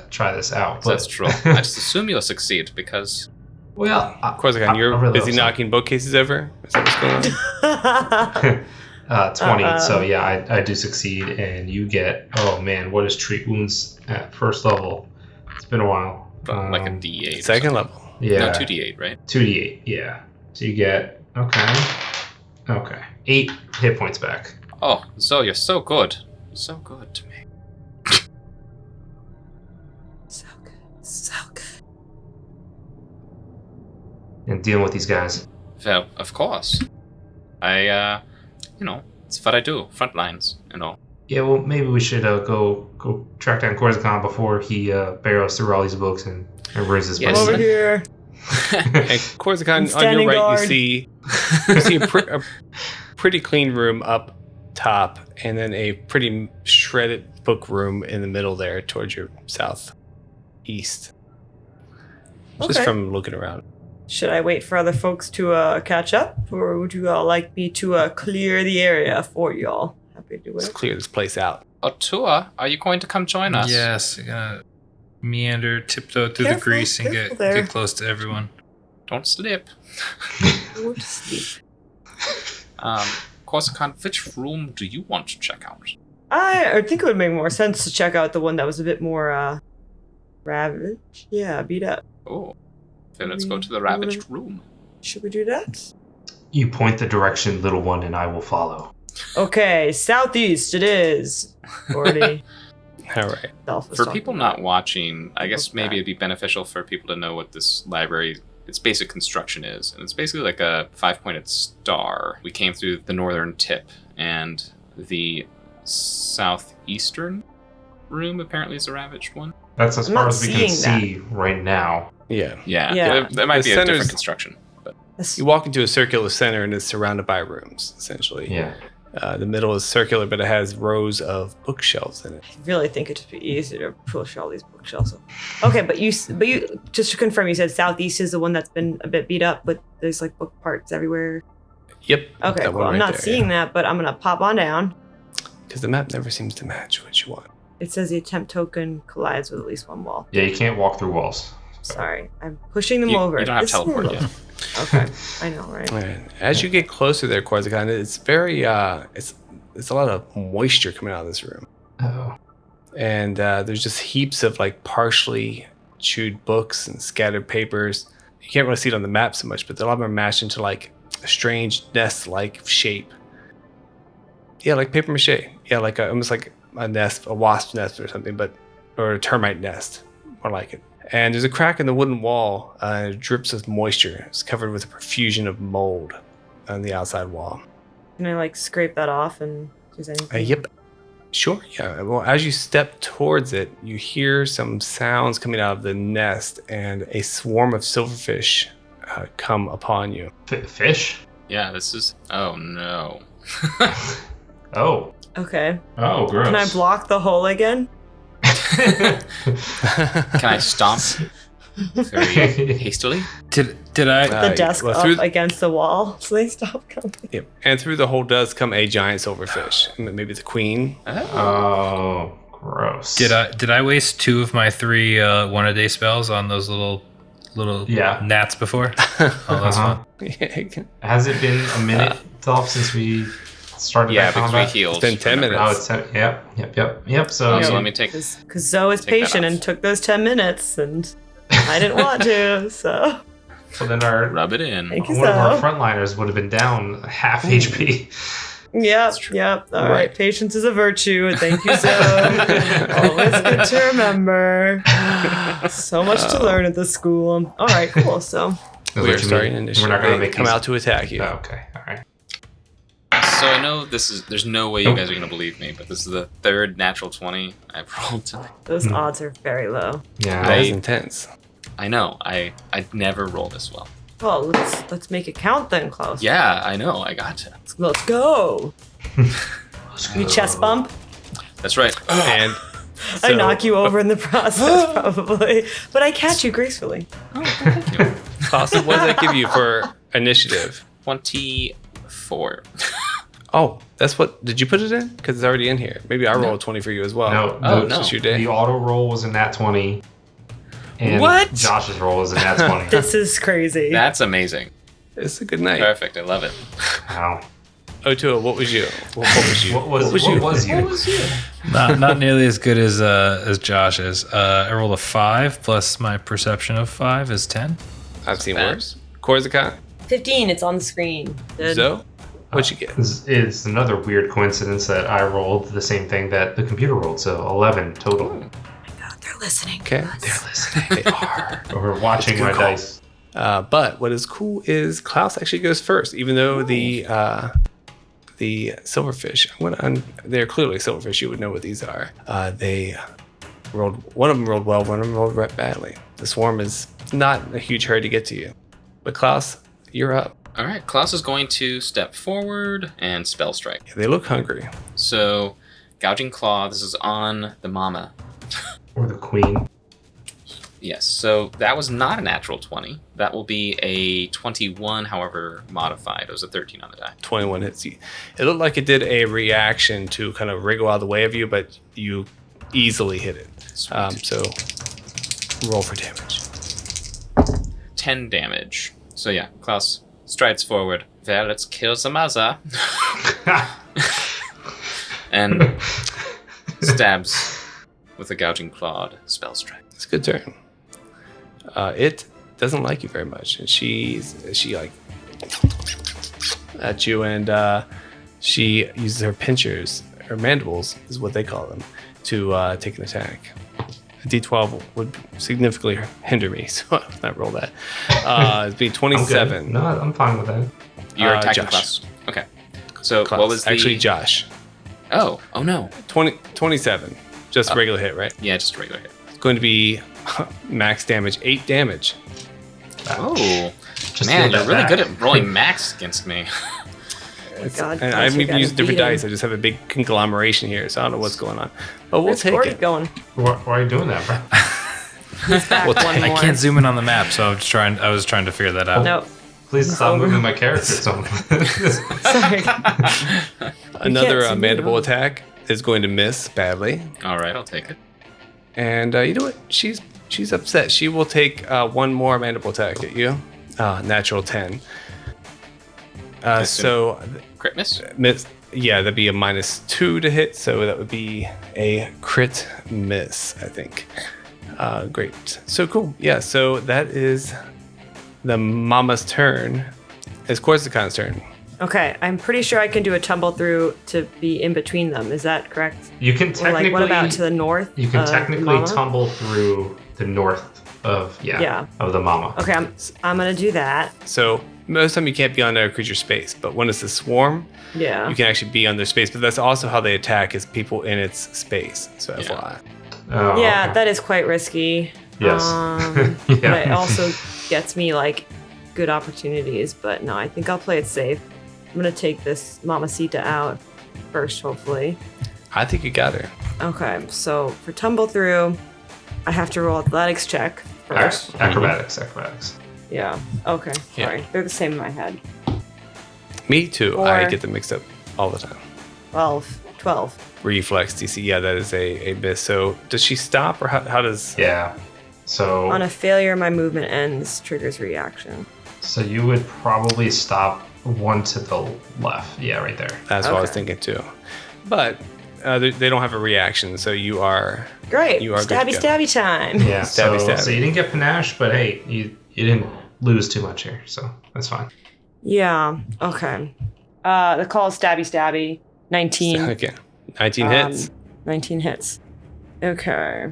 try this out. That's true. I just assume you'll succeed because Well, Corsican, you're I really busy hope so. knocking bookcases over. Is that what's going on? 20. So yeah, I do succeed, and you get. Oh man, what is treat wounds at first level? It's been a while. like a D8. or Second something. level. Yeah, No, 2D8, right? 2d8. Yeah. So you get okay, 8 hit points back. Oh, Zoe, you're so good. So good to me. So good. So good. And dealing with these guys. Well, of course. It's what I do. Front lines and all. Yeah, well, maybe we should go track down Corsican before he barrels through all these books and ruins his Yes. Come place. over here. And Corsican, on your Standing right, guard. you see a pretty clean room up top, and then a pretty shredded book room in the middle there towards your southeast. Just Okay. from looking around. Should I wait for other folks to catch up, or would you all like me to clear the area for y'all? Happy to do Let's it. clear this place out. Otua, are you going to come join us? Yes, you're gonna meander, tiptoe through Careful, the grease, and careful get there. close to everyone. Don't slip. Go to sleep. Corsican, which room do you want to check out? I think it would make more sense to check out the one that was a bit more ravaged. Yeah, beat up. Oh, then let's go to the ravaged room. Should we do that? You point the direction, little one, and I will follow. Okay, southeast it is. Gordy. All right. Self was For talking people about. not watching, I guess maybe Okay. it'd be beneficial for people to know what this library, its basic construction is. And it's basically like a 5-pointed star. We came through the northern tip, and the southeastern room apparently is a ravaged one. That's as I'm far not as we can seeing that. see right now. Yeah. Yeah, Yeah. that might The be a center's- different construction. But This- You walk into a circular center and it's surrounded by rooms, essentially. Yeah. The middle is circular, but it has rows of bookshelves in it. I really think it'd just be easier to push all these bookshelves up. Okay, but you just to confirm, you said southeast is the one that's been a bit beat up, but there's like book parts everywhere. Yep. Okay, that cool. one I'm right not there, seeing that, but I'm gonna pop on down. Because the map never seems to match what you want. It says the attempt token collides with at least one wall. Yeah, you can't walk through walls. Sorry, I'm pushing them you, over. you don't have This teleport is- yet. Okay, I know, right? And as you get closer there, Korsikan, it's very it's a lot of moisture coming out of this room. Oh. And there's just heaps of like partially chewed books and scattered papers. You can't really see it on the map so much, but a lot of them are mashed into like a strange nest-like shape. Yeah, like paper mache. Yeah, like almost like a nest, a wasp nest or something, or a termite nest, more like it. And there's a crack in the wooden wall, and it drips with moisture. It's covered with a profusion of mold on the outside wall. Can I like scrape that off and use anything? Yep. Sure, yeah. Well, as you step towards it, you hear some sounds coming out of the nest, and a swarm of silverfish come upon you. Fish? Yeah, this is. Oh no. Oh. Okay. Oh, gross. Can I block the hole again? Can I stomp very hastily? Did I? The desk well, up against the wall so they stop coming. Yep. And through the hole does come a giant silverfish. Maybe the queen. Oh, gross. Did I waste 2 of my 3 one-a-day spells on those little Yeah. gnats before? Oh, that's Uh-huh. fun. Has it been a minute, Dolph, since we started Yeah, that because combat? we healed. It's been 10 remember? minutes. Oh, it's yep. So, Oh, so Yeah. let me take. Because Zoe is Take that patient off. and took those 10 minutes, and I didn't want to, so. so then our Rub it in. Thank you, one of our Zoe. frontliners would have been down half HP. Yep. All right. Right. Patience is a virtue. And thank you, Zoe. Always good to remember. So much to learn at the school. All right, cool. So, We are starting an We're initiative. not going to They make come these- out to attack you. Oh, okay, all right. So I know this is. There's no way you guys are gonna believe me, but this is the 3rd natural 20 I've rolled tonight. those odds are very low. Yeah. That is intense. I know. I never roll this well. Well, let's make it count then, Klaus. Yeah, I know. I gotcha. Let's go. You chest bump. That's right. And I so- knock you over in the process, probably, but I catch you gracefully. Klaus, what does that give you for initiative? 24. Oh, that's what. Did you put it in? Because it's already in here. Maybe I roll a 20 for you as well. No, Oh, the, no. It's your day. the auto roll was a nat 20. And What? Josh's roll was a nat 20. This is crazy. That's amazing. It's a good night. Perfect. I love it. Wow. Otua, what was you? What was you? What was you? Not nearly as good as Josh is. I rolled a 5 plus my perception of 5 is 10. I've seen Bad. worse. Korsikan, 15. It's on the screen. Good. Zoe, what'd you get? It's another weird coincidence that I rolled the same thing that the computer rolled, so 11 total. God, they're listening. Okay. They're listening. They are. We're watching my call. dice. But what is cool is Klaus actually goes first, even though the silverfish. They're clearly silverfish. You would know what these are. They rolled. One of them rolled well. One of them rolled badly. The swarm is not in a huge hurry to get to you. But Klaus, you're up. All right. Klaus is going to step forward and spell strike. Yeah, they look hungry. So, gouging claw. This is on the mama. Or the queen. Yes. So that was not a natural 20. That will be a 21, however modified. It was a 13 on the die. 21 hits you. It looked like it did a reaction to kind of wriggle out of the way of you, but you easily hit it. Sweet. So roll for damage. 10 damage. So yeah, Klaus strides forward. Well, let's kill the mother. And stabs with a gouging clawed spell strike. It's a good turn. It doesn't like you very much, and she like at you, and she uses her pinchers, or mandibles is what they call them, to take an attack. A D12 would significantly hinder me, so let's not roll that. It'd be 27. I'm good. No, I'm fine with that. Your attacking Josh. class. Okay. So Class. what was the... Actually, Josh. Oh no. 27. Just regular hit, right? Yeah, just a regular hit. It's going to be max damage, 8 damage. Oh, Just man, feel you're that really back. good at rolling max against me. God, And I Klaus, haven't you even gotta used different beat him. dice. I just have a big conglomeration here, so I don't know what's going on. But we'll Where's take Gordy it. going? Why are you doing that, bro? He's back Well, one I more. can't zoom in on the map, so I was trying to figure that out. No, Please stop over. moving my character. So sorry. Another zoom in mandible on. attack is going to miss badly. All right, I'll take it. And you know what? She's upset. She will take one more mandible attack at you. Natural 10. So Crit miss? miss. Yeah, that'd be a -2 to hit. So that would be a crit miss, I think. Great. So cool. Yeah. So that is the mama's turn. It's Corsican's turn. Okay, I'm pretty sure I can do a tumble through to be in between them. Is that correct? you can Or technically. like, what about to the north? You can of technically Mama? tumble through the north of Yeah. of the mama. Okay, I'm gonna do that. So most of the time you can't be on their creature space, but when it's a swarm, Yeah. you can actually be on their space. But that's also how they attack, is people in its space. So Yeah. FYI. Oh, Yeah, okay. that is quite risky. Yes. But Yeah. it also gets me like good opportunities. But no, I think I'll play it safe. I'm gonna take this Mamacita out first, hopefully. I think you got her. Okay, so for tumble through, I have to roll athletics check first. Acrobatics. Yeah. Okay. Yeah. Sorry, they're the same in my head. Me too. I Or- get them mixed up all the time. 12. Reflex DC. Yeah, that is a miss. So does she stop, or how does? Yeah. So On a failure, my movement ends, triggers reaction. so you would probably stop one to the left. Yeah, right there. That's what I was Okay. thinking too. But they don't have a reaction, so you are. Great. You are good to Stabby go. stabby time. Yeah. Stabby, so, stabby. so you didn't get panache, but hey, you didn't lose too much here, so that's fine. Yeah. Okay. The call is stabby stabby. 19. Okay. 19 hits. 19 hits. Okay.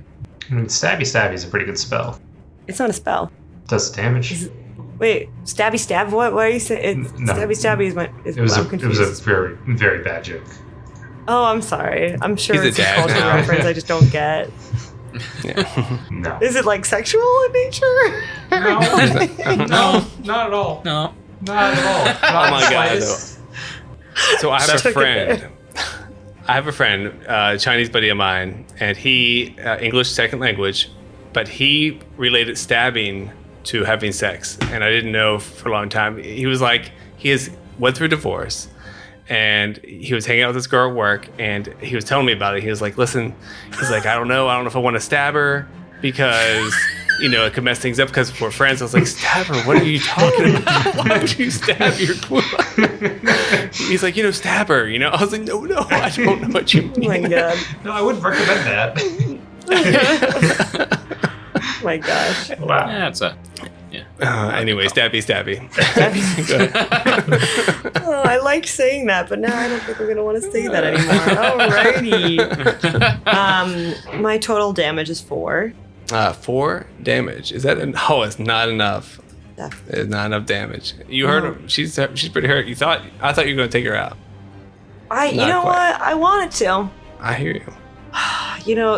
I mean, stabby is a pretty good spell. It's not a spell. Does damage. Wait, stabby stab? What are you saying? No. Stabby stabby is my. Is, It was I'm a confused. very very bad joke. Oh, I'm sorry. I'm sure He's a it's a dad cultural now. reference I just don't get. Yeah. No. Is it like sexual in nature? No, not at all. No. Not at all. Not Oh my the God, slightest. So I have a Took it friend. I have a friend, Chinese buddy of mine, and he English second language, but he related stabbing to having sex, and I didn't know for a long time. He was like, went through divorce, and he was hanging out with this girl at work, and he was telling me about it. He was like, listen, he's like, I don't know if I want to stab her because it could mess things up because we're friends. I was like, stab her? What are you talking about? Why would you stab your queen? He's like, stab her. I was like, no, I don't know what you Oh mean. my god. No, I wouldn't recommend that. Oh my gosh. Wow. Yeah, it's a. Anyway, stabby. Oh, I like saying that, but now I don't think I'm gonna want to say that anymore. Alrighty. My total damage is 4. 4 damage. Is that? It's not enough. Definitely. It's not enough damage. You heard him. She's pretty hurt. I thought you were gonna take her out. You Not know quite. what? I wanted to. I hear you.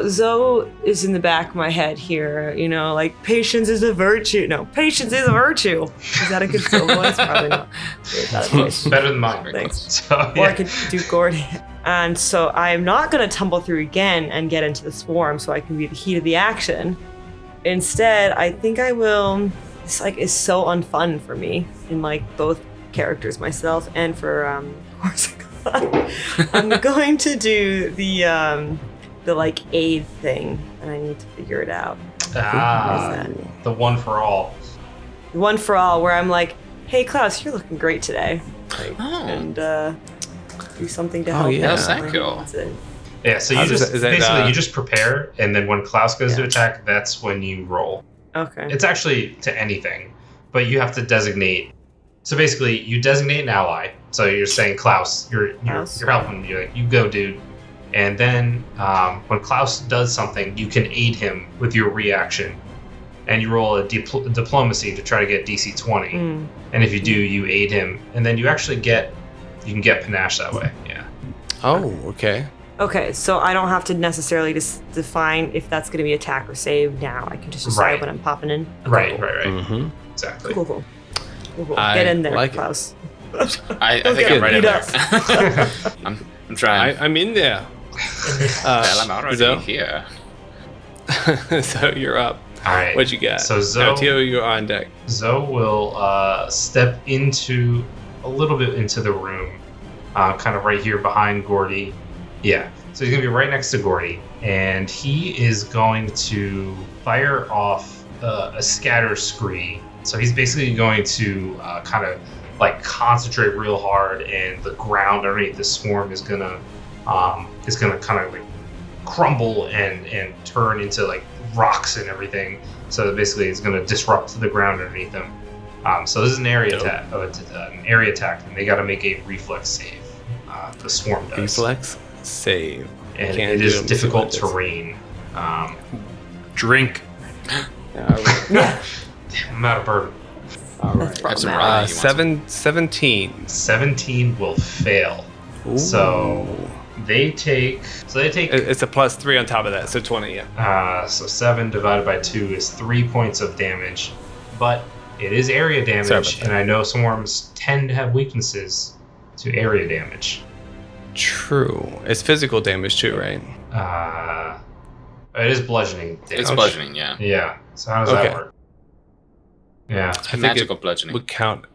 Zoe is in the back of my head here. Like patience is a virtue. No, patience is a virtue. Is that a good Zoe voice? Probably not. Is that a voice? Better than mine. Thanks. So, Or I could do Gordy. And so I am not going to tumble through again and get into the swarm so I can be the heat of the action. Instead, I think I will. It's is so unfun for me in both characters, myself and for Corsica. I'm going to do the aid thing, and I need to figure it out. Ah, What is the one for all. The one for all, where I'm like, "Hey, Klaus, you're looking great today," Oh. and do something to Oh, help. yeah. out. How's that go? That's it. Yeah, so How you does just that- is that, basically you just prepare, and then when Klaus goes to Yeah. attack, that's when you roll. Okay. It's actually to anything, but you have to designate. So basically, you designate an ally. So you're saying Klaus, you're Klaus. helping. You're like, you go, dude. And then when Klaus does something, you can aid him with your reaction. And you roll a diplomacy to try to get DC 20. And if you do, you aid him. And then you can get panache that way. Yeah. Oh, okay. Okay, so I don't have to necessarily just define if that's going to be attack or save now. I can just decide when I'm popping in. Okay, Right. Mm-hmm. Exactly. Cool. I Get in there, like it. Klaus. I think I'm right in there. I'm trying. I'm in there. Well, I'm already Zo? here. So you're up. All right. What you got? So Zo, you're on deck. Zo will step a little bit into the room, kind of right here behind Gordy. Yeah. So he's going to be right next to Gordy, and he is going to fire off a scatter scree. So he's basically going to kind of like concentrate real hard, and the ground underneath the swarm is gonna kind of like crumble and turn into like rocks and everything. So basically, it's going to disrupt the ground underneath them. So this is an area attack. An area attack, and they got to make a reflex save. The swarm does. Reflex save. And Can't it do is them difficult so much. terrain. Drink. I'm out of bourbon. All right. Have some rye. You want some? 17. 17 will fail. Ooh. So they take. It's a +3 on top of that, so 20. Yeah. So 7 divided by 2 is 3 points of damage, but it is area Sorry damage, about and I know swarms tend to have weaknesses to area damage. True. It's physical damage too, right? It is bludgeoning damage. It's bludgeoning, yeah. Yeah. So how does Okay. that work? Yeah. I think Magical it bludgeoning. would count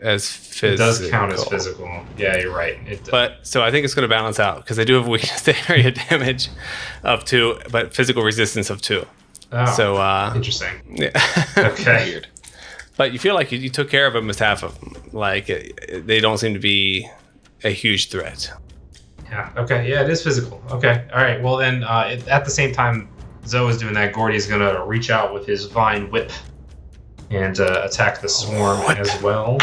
as It physical. does count as physical. Yeah, you're right. It does. But so I think it's going to balance out because they do have weakness to area damage of 2, but physical resistance of 2. Oh, So interesting. yeah. Okay. Weird. But you feel like you took care of them as half of them. Like they don't seem to be a huge threat. Yeah. Okay. Yeah, it is physical. Okay. All right. Well, then, at the same time, Zoe is doing that. Gordy is gonna reach out with his vine whip and attack the swarm as well.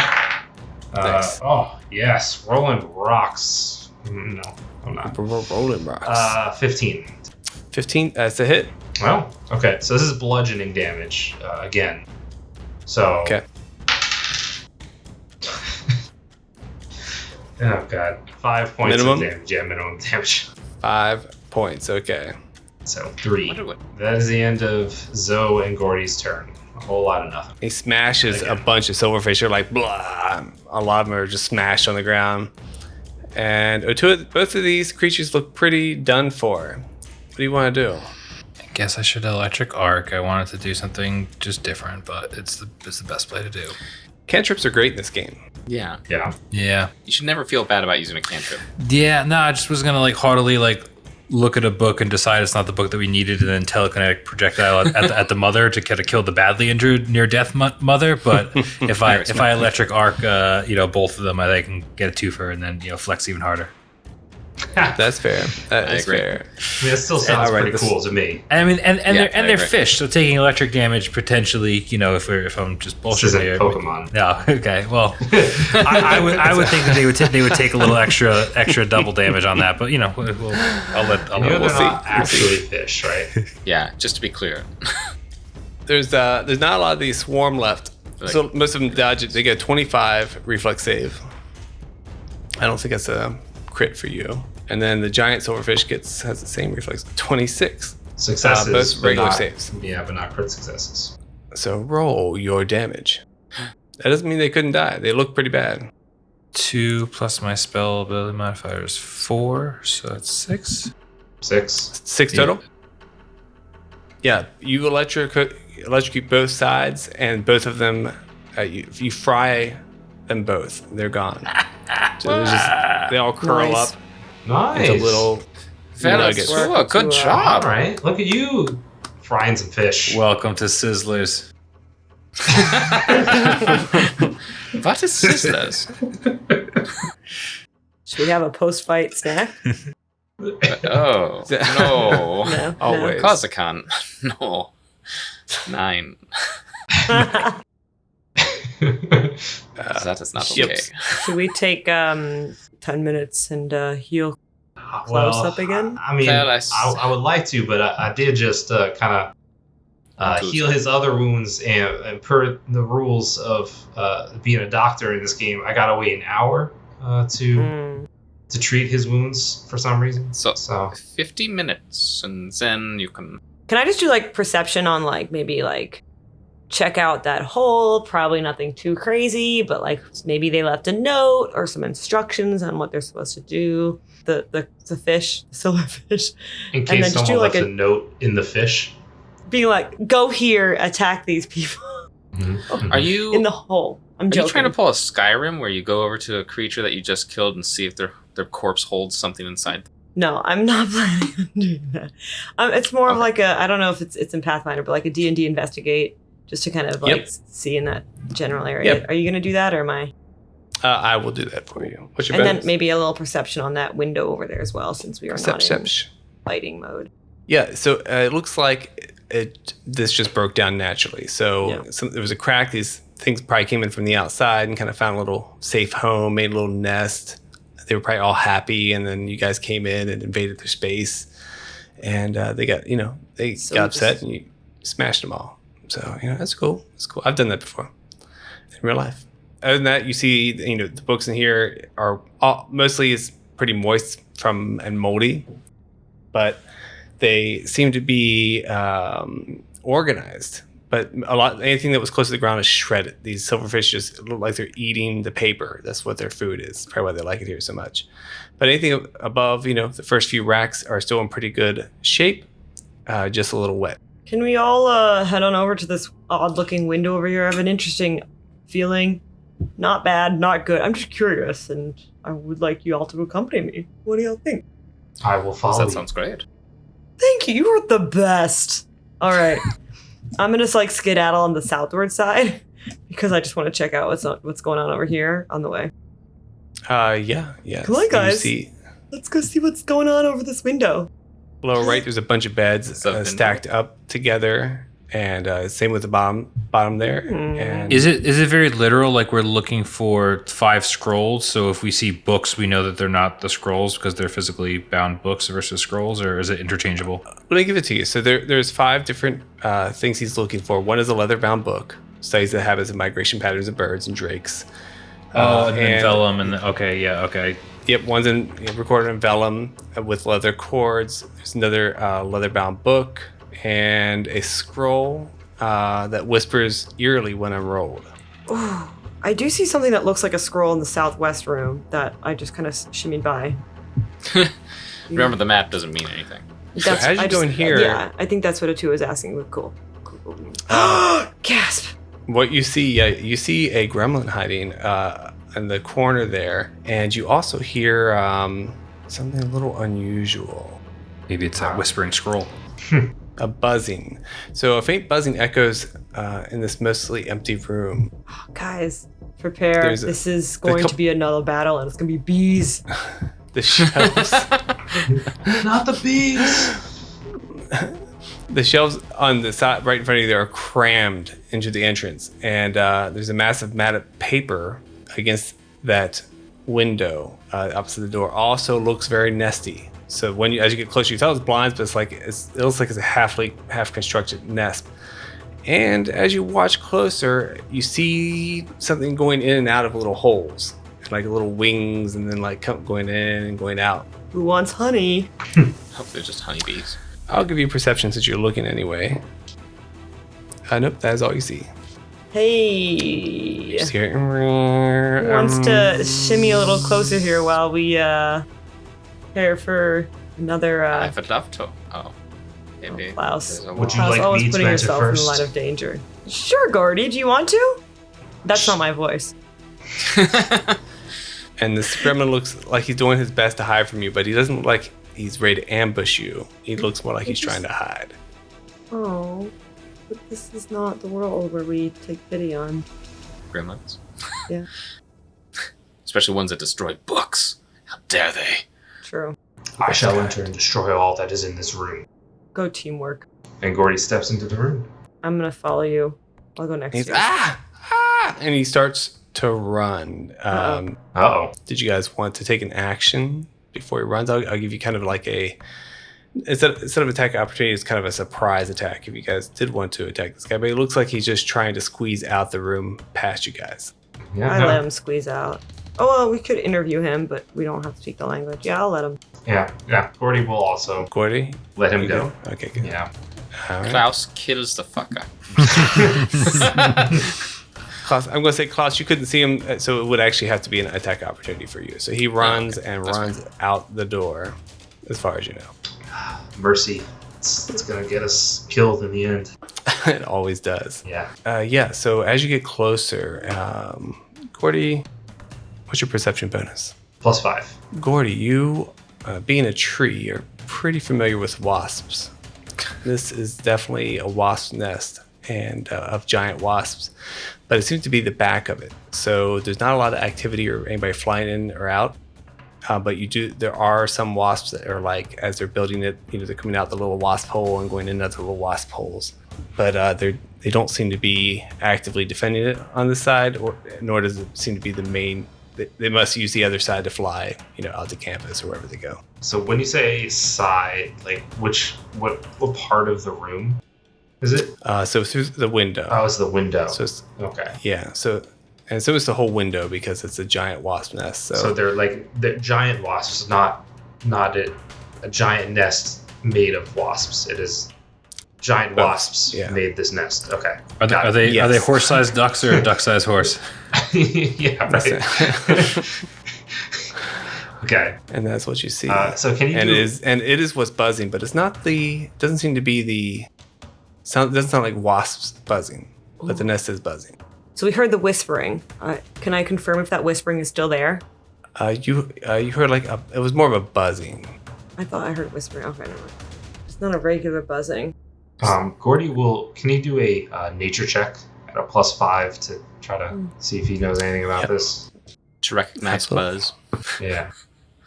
Nice. Oh yes, rolling rocks. No, I'm not. We're rolling rocks. 15. 15. That's a hit. Well, okay. So this is bludgeoning damage again. So. Okay. Oh god, 5 points Minimum? of damage. Yeah, minimum damage. 5 points. Okay. So 3. Wonder what- That is the end of Zoe and Gordy's turn. A whole lot of nothing. He smashes a Okay. bunch of silverfish. You're like, blah. A lot of them are just smashed on the ground. And both of these creatures look pretty done for. What do you want to do? I guess I should electric arc. I wanted to do something just different, but it's the best play to do. Cantrips are great in this game. Yeah. Yeah. Yeah. You should never feel bad about using a cantrip. Yeah, no, I just was gonna like haughtily like look at a book and decide it's not the book that we needed, and then telekinetic projectile at the mother to kind of kill the badly injured near death mother. But if I electric arc, both of them, I think I can get a twofer and then flex even harder. That's fair. That is agree. fair. I mean, it still sounds Alright, pretty cool to me. I mean, and Yeah, they're I agree. fish, so taking electric damage potentially, if I'm just This bullshit isn't here. Pokemon. No, okay. Well, I would think that they would take a little extra double damage on that, but I'll let They're we'll see. not actually fish, right? Yeah, just to be clear. There's not a lot of these swarm left. Like- So most of them dodge it. They get 25 reflex save. I don't think that's a crit for you. And then the giant silverfish has the same reflex. 26. Successes, both but regular not- saves. Yeah, but not crit successes. So roll your damage. That doesn't mean they couldn't die. They look pretty bad. 2 plus my spell ability modifier is 4, so that's 6. 6. 6 Yeah. total? Yeah, you electrocute both sides, and both of them, you fry them both. They're gone. So they all curl Nice. up Nice. into little nuggets. Cool, good All job. right, look at you frying some fish. Welcome to Sizzlers. What is Sizzlers? Should we have a post-fight snack? Oh, no. No. Always. Of course I can't. No. 9. That is not Yep. okay. Should we take 10 minutes and heal? close up again? I mean, Well, I would like to, but I did just kind of heal his other wounds, and per the rules of being a doctor in this game, I gotta wait an hour to treat his wounds for some reason. So 50 minutes, and then you can. Can I just do like perception on like maybe like check out that hole? Probably nothing too crazy, but like maybe they left a note or some instructions on what they're supposed to do. The fish, the silverfish. In case someone left a note in the fish. Being like, go here, attack these people. Are you in the hole? I'm joking. Are you trying to pull a Skyrim where you go over to a creature that you just killed and see if their corpse holds something inside? No, I'm not planning on doing that. It's more of like I don't know if it's in Pathfinder, but like a D&D investigate, just to kind of like see in that general area. Yep. Are you going to do that, or am I? I will do that for you. What's your And bonus? then maybe a little perception on that window over there as well, since we are not in fighting mode. Yeah, so it looks like this just broke down naturally. So there was a crack. These things probably came in from the outside and kind of found a little safe home, made a little nest. They were probably all happy, and then you guys came in and invaded their space, and they got upset, and you smashed them all. So that's cool. It's cool. I've done that before in real life. Other than that, you see the books in here are mostly is pretty moist and moldy, but they seem to be organized. But anything that was close to the ground is shredded. These silverfish just look like they're eating the paper. That's what their food is. Probably why they like it here so much. But anything above, the first few racks are still in pretty good shape, just a little wet. Can we all head on over to this odd-looking window over here? I have an interesting feeling. Not bad, not good. I'm just curious, and I would like you all to accompany me. What do y'all think? I will follow you. That sounds great. Thank you. You are the best. All right. I'm going to skedaddle on the southward side because I just want to check out what's going on over here on the way. Yeah. Come on, guys. Let's go see what's going on over this window. Lower right, there's a bunch of beds stacked up together, and same with the bottom there. And Is it very literal? Like we're looking for 5 scrolls, so if we see books, we know that they're not the scrolls because they're physically bound books versus scrolls, or is it interchangeable? Let me give it to you. So there's 5 different things he's looking for. One is a leather-bound book, studies the habits and migration patterns of birds and drakes. And vellum, okay. Yep, one's recorded in vellum with leather cords. There's another leather-bound book and a scroll that whispers eerily when unrolled. Ooh, I do see something that looks like a scroll in the southwest room that I just kind of shimmied by. Remember, the map doesn't mean anything. So as you go in here... Yeah, I think that's what a 2 is asking. Cool. Gasp! What you see a gremlin hiding in the corner there, and you also hear something a little unusual. Maybe it's that whispering scroll. A buzzing. So a faint buzzing echoes in this mostly empty room. Guys, prepare. This is going to be another battle, and it's going to be bees. The shelves. Not the bees! The shelves on the side right in front of you there are crammed into the entrance, and there's a massive mat of paper against that window opposite the door. Also looks very nesty. So as you get closer, you tell it's blinds, but it looks like it's a half constructed nest. And as you watch closer, you see something going in and out of little holes, like little wings, and then going in and going out. Who wants honey? Hope they're just honeybees. I'll give you perception since you're looking anyway. Nope, that is all you see. Hey. You just hear, Who wants to shimmy a little closer here while we prepare for another I would love to. Oh, maybe. Klaus. Would you Klaus like always me to putting answer yourself in the first? line of danger. Sure, Gordy. Do you want to? That's not my voice. And this gremlin looks like he's doing his best to hide from you, but he doesn't look like he's ready to ambush you. He looks more like he's trying to hide. Oh, but this is not the world where we take pity on. Gremlins. Yeah. Especially ones that destroy books. How dare they? True. I shall enter and destroy all that is in this room. Go teamwork. And Gordy steps into the room. I'm gonna follow you. I'll go next. He's to you. and he starts to run. Uh-oh. Did you guys want to take an action before he runs, I'll give you kind of like a instead of attack opportunity, it's kind of a surprise attack if you guys did want to attack this guy. But it looks like he's just trying to squeeze out the room past you guys. Yeah, I no. let him squeeze out. Oh, well, we could interview him, but we don't have to speak the language. Yeah, I'll let him. Yeah. Gordy will also Gordy, let him you go. good? Okay, good. Yeah. All right. Klaus kills the fucker. Klaus, I'm going to say, Klaus, you couldn't see him, so it would actually have to be an attack opportunity for you. So he runs and That's runs out the door, as far as you know. Mercy. It's going to get us killed in the end. It always does. Yeah. So as you get closer, Gordy, what's your perception bonus? +5. Gordy, you, being a tree, you're pretty familiar with wasps. This is definitely a wasp nest and of giant wasps, but it seems to be the back of it. So there's not a lot of activity or anybody flying in or out. But there are some wasps that are like, as they're building it, they're coming out the little wasp hole and going into the little wasp holes. But they don't seem to be actively defending it on this side, nor does it seem to be the main. They must use the other side to fly, out to campus or wherever they go. So when you say side, like what part of the room is it? So through the window. Oh, it's the window. So it's, Okay. yeah. So it's the whole window because it's a giant wasp nest. So they're giant wasps, not a giant nest made of wasps. It is giant wasps made this nest. Okay. Are they horse-sized ducks or a duck-sized horse? Yeah, right. Okay. And that's what you see. So can you it is what's buzzing, but it's not doesn't seem to be doesn't sound like wasps buzzing, but the nest is buzzing. So we heard the whispering. Can I confirm if that whispering is still there? You heard it was more of a buzzing. I thought I heard whispering. Okay, never mind. It's not a regular buzzing. Gordy can you do a nature check at a +5 to try to see if he knows anything about this? To recognize Absolutely. buzz. Yeah.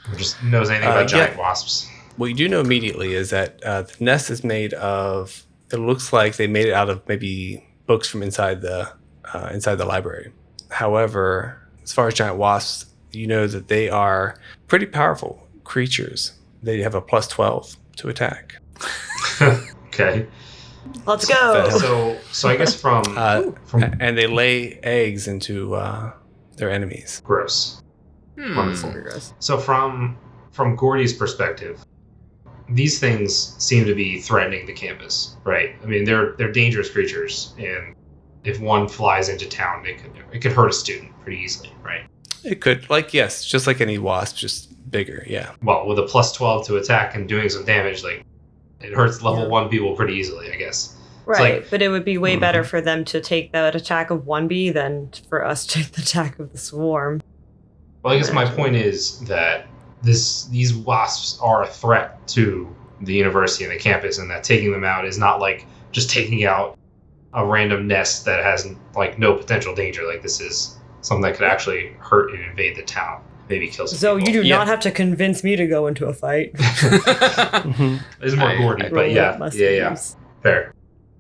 Or just knows anything about giant wasps. What you do know immediately is that the nest is made of. It looks like they made it out of maybe books from inside the library. However, as far as giant wasps, you know that they are pretty powerful creatures. They have a +12 to attack. Okay. Let's go. So I guess from and they lay eggs into their enemies. gross. Wonderful. Gross. So from Gordy's perspective, these things seem to be threatening the campus, right? I mean, they're dangerous creatures, and if one flies into town, it could hurt a student pretty easily, right? It could, yes, just like any wasp, just bigger, yeah. Well, with a +12 to attack and doing some damage, it hurts level 1 people pretty easily, I guess. Right, but it would be way better for them to take that attack of 1B than for us to take the attack of the swarm. Well, I guess my point is that these wasps are a threat to the university and the campus, and that taking them out is not like just taking out a random nest that has no potential danger. This is something that could actually hurt and invade the town, maybe kill some So people. you do not have to convince me to go into a fight. It's more Gordy, but yeah, fair.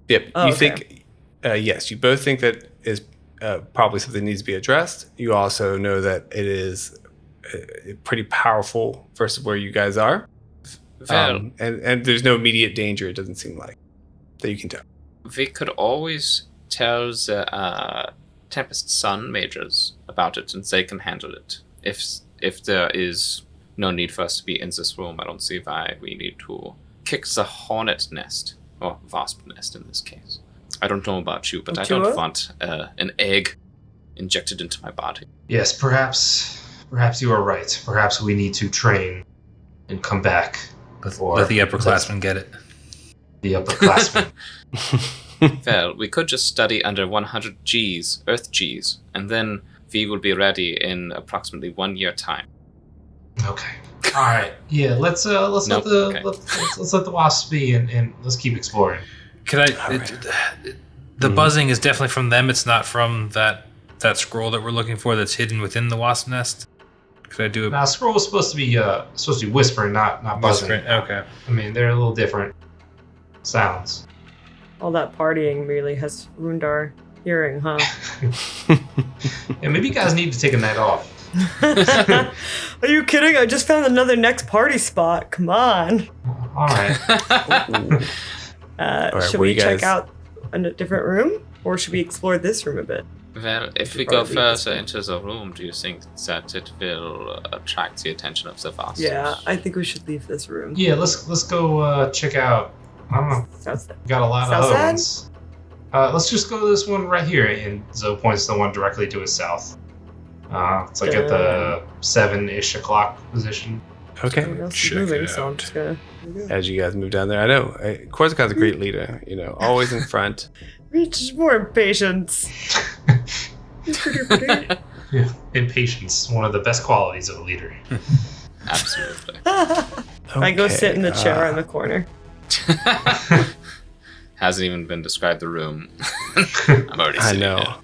Yep. Oh, you okay. think, yes, you both think that is probably something that needs to be addressed. You also know that it is pretty powerful versus where you guys are. Well, And there's no immediate danger, it doesn't seem like, that you can tell. we could always tell the Tempest Sun majors about it, and they can handle it. If there is no need for us to be in this room, I don't see why we need to kick the hornet nest, or wasp nest in this case. I don't know about you, but I don't want an egg injected into my body. Yes, perhaps you are right. Perhaps we need to train and come back. Let the upperclassmen get it. The upperclassmen. Well, we could just study under 100 Gs, Earth Gs, and then we will be ready in approximately 1 year time. Okay. All right. Yeah. Let's let the wasps be, and let's keep exploring. Could I? The buzzing is definitely from them. It's not from that scroll that we're looking for that's hidden within the wasp nest. Could I do it? Now, scroll is supposed to be whispering, not buzzing. Whispering, okay. I mean, they're a little different sounds. All that partying really has ruined our hearing, huh? Yeah, maybe you guys need to take a night off. Are you kidding? I just found another next party spot. Come on. All right. right, Should what do we you check guys- out a different room? Or should we explore this room a bit? Well, if we probably go leave this further into the room, do you think that it will attract the attention of the Vastas? Yeah, I think we should leave this room. Yeah, let's go check out. I don't know. Sounds We got a lot of South other side? ones. Let's just go to this one right here, and Zoe points to the one directly to his south. It's like at the 7-ish o'clock position. Okay. Everyone else is check moving, it so I'm out. just gonna As you guys move down there, I know Korsakon's a great leader. You know, always in front. reach more impatience. Yeah. Impatience, one of the best qualities of a leader. Absolutely. I go sit in the chair in the corner. Hasn't even been described the room. I'm already I sitting know. here.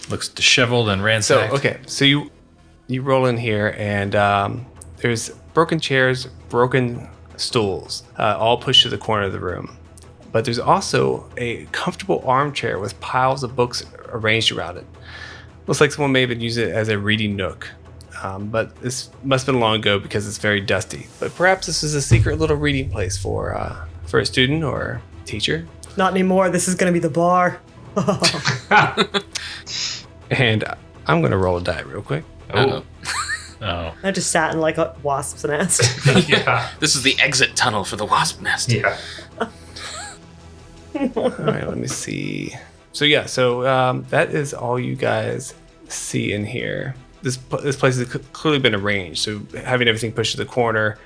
Looks disheveled and So ransacked. okay, so you roll in here, and there's broken chairs, broken stools, all pushed to the corner of the room. But there's also a comfortable armchair with piles of books arranged around it. Looks like someone may have been using it as a reading nook. But this must have been long ago because it's very dusty. But perhaps this is a secret little reading place for a student or teacher. Not anymore. This is gonna be the bar. And I'm gonna roll a die real quick. Uh-oh. Oh. I just sat in like a wasp's nest. Yeah. This is the exit tunnel for the wasp nest. Yeah. All right, let me see. So yeah, that is all you guys see in here. This place has clearly been arranged. So having everything pushed to the corner,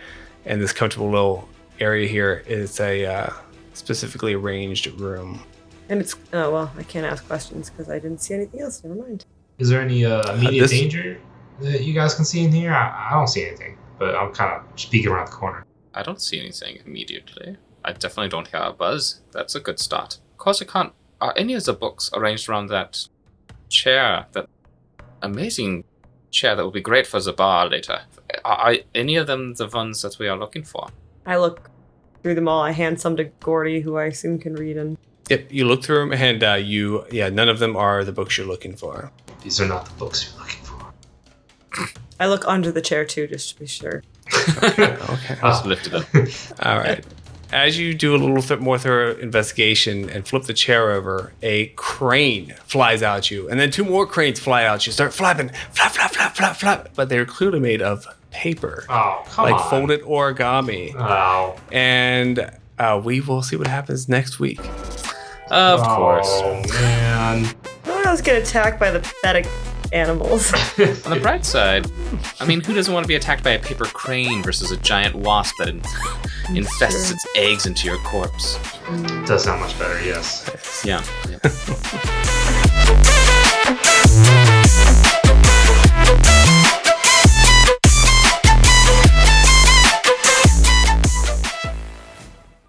and this comfortable little area here is a specifically arranged room. And it's well, I can't ask questions because I didn't see anything else. Never mind. Is there any immediate this- danger that you guys can see in here? I don't see anything, but I'm kind of speaking around the corner. I don't see anything immediately. I definitely don't hear a buzz. That's a good start. Corsican, are any of the books arranged around that chair, that amazing chair that will be great for the bar later? Are any of them the ones that we are looking for? I look through them all. I hand some to Gordy, who I assume can read. And Yep, you look through them, and none of them are the books you're looking for. These are not the books you're looking for. I look under the chair too, just to be sure. Okay. Just lift it up. All right. As you do a little more thorough investigation and flip the chair over, a crane flies out at you, and then 2 more cranes fly out at you. Start flapping, flap, flap, flap, flap, flap. But they're clearly made of paper, Oh, come like on. folded origami. Oh. And we will see what happens next week. Of course. Oh, man. No one else get attacked by the pathetic animals. On the bright side, I mean, who doesn't want to be attacked by a paper crane versus a giant wasp that infests Sure. its eggs into your corpse? Does sound much better, yes. Yeah.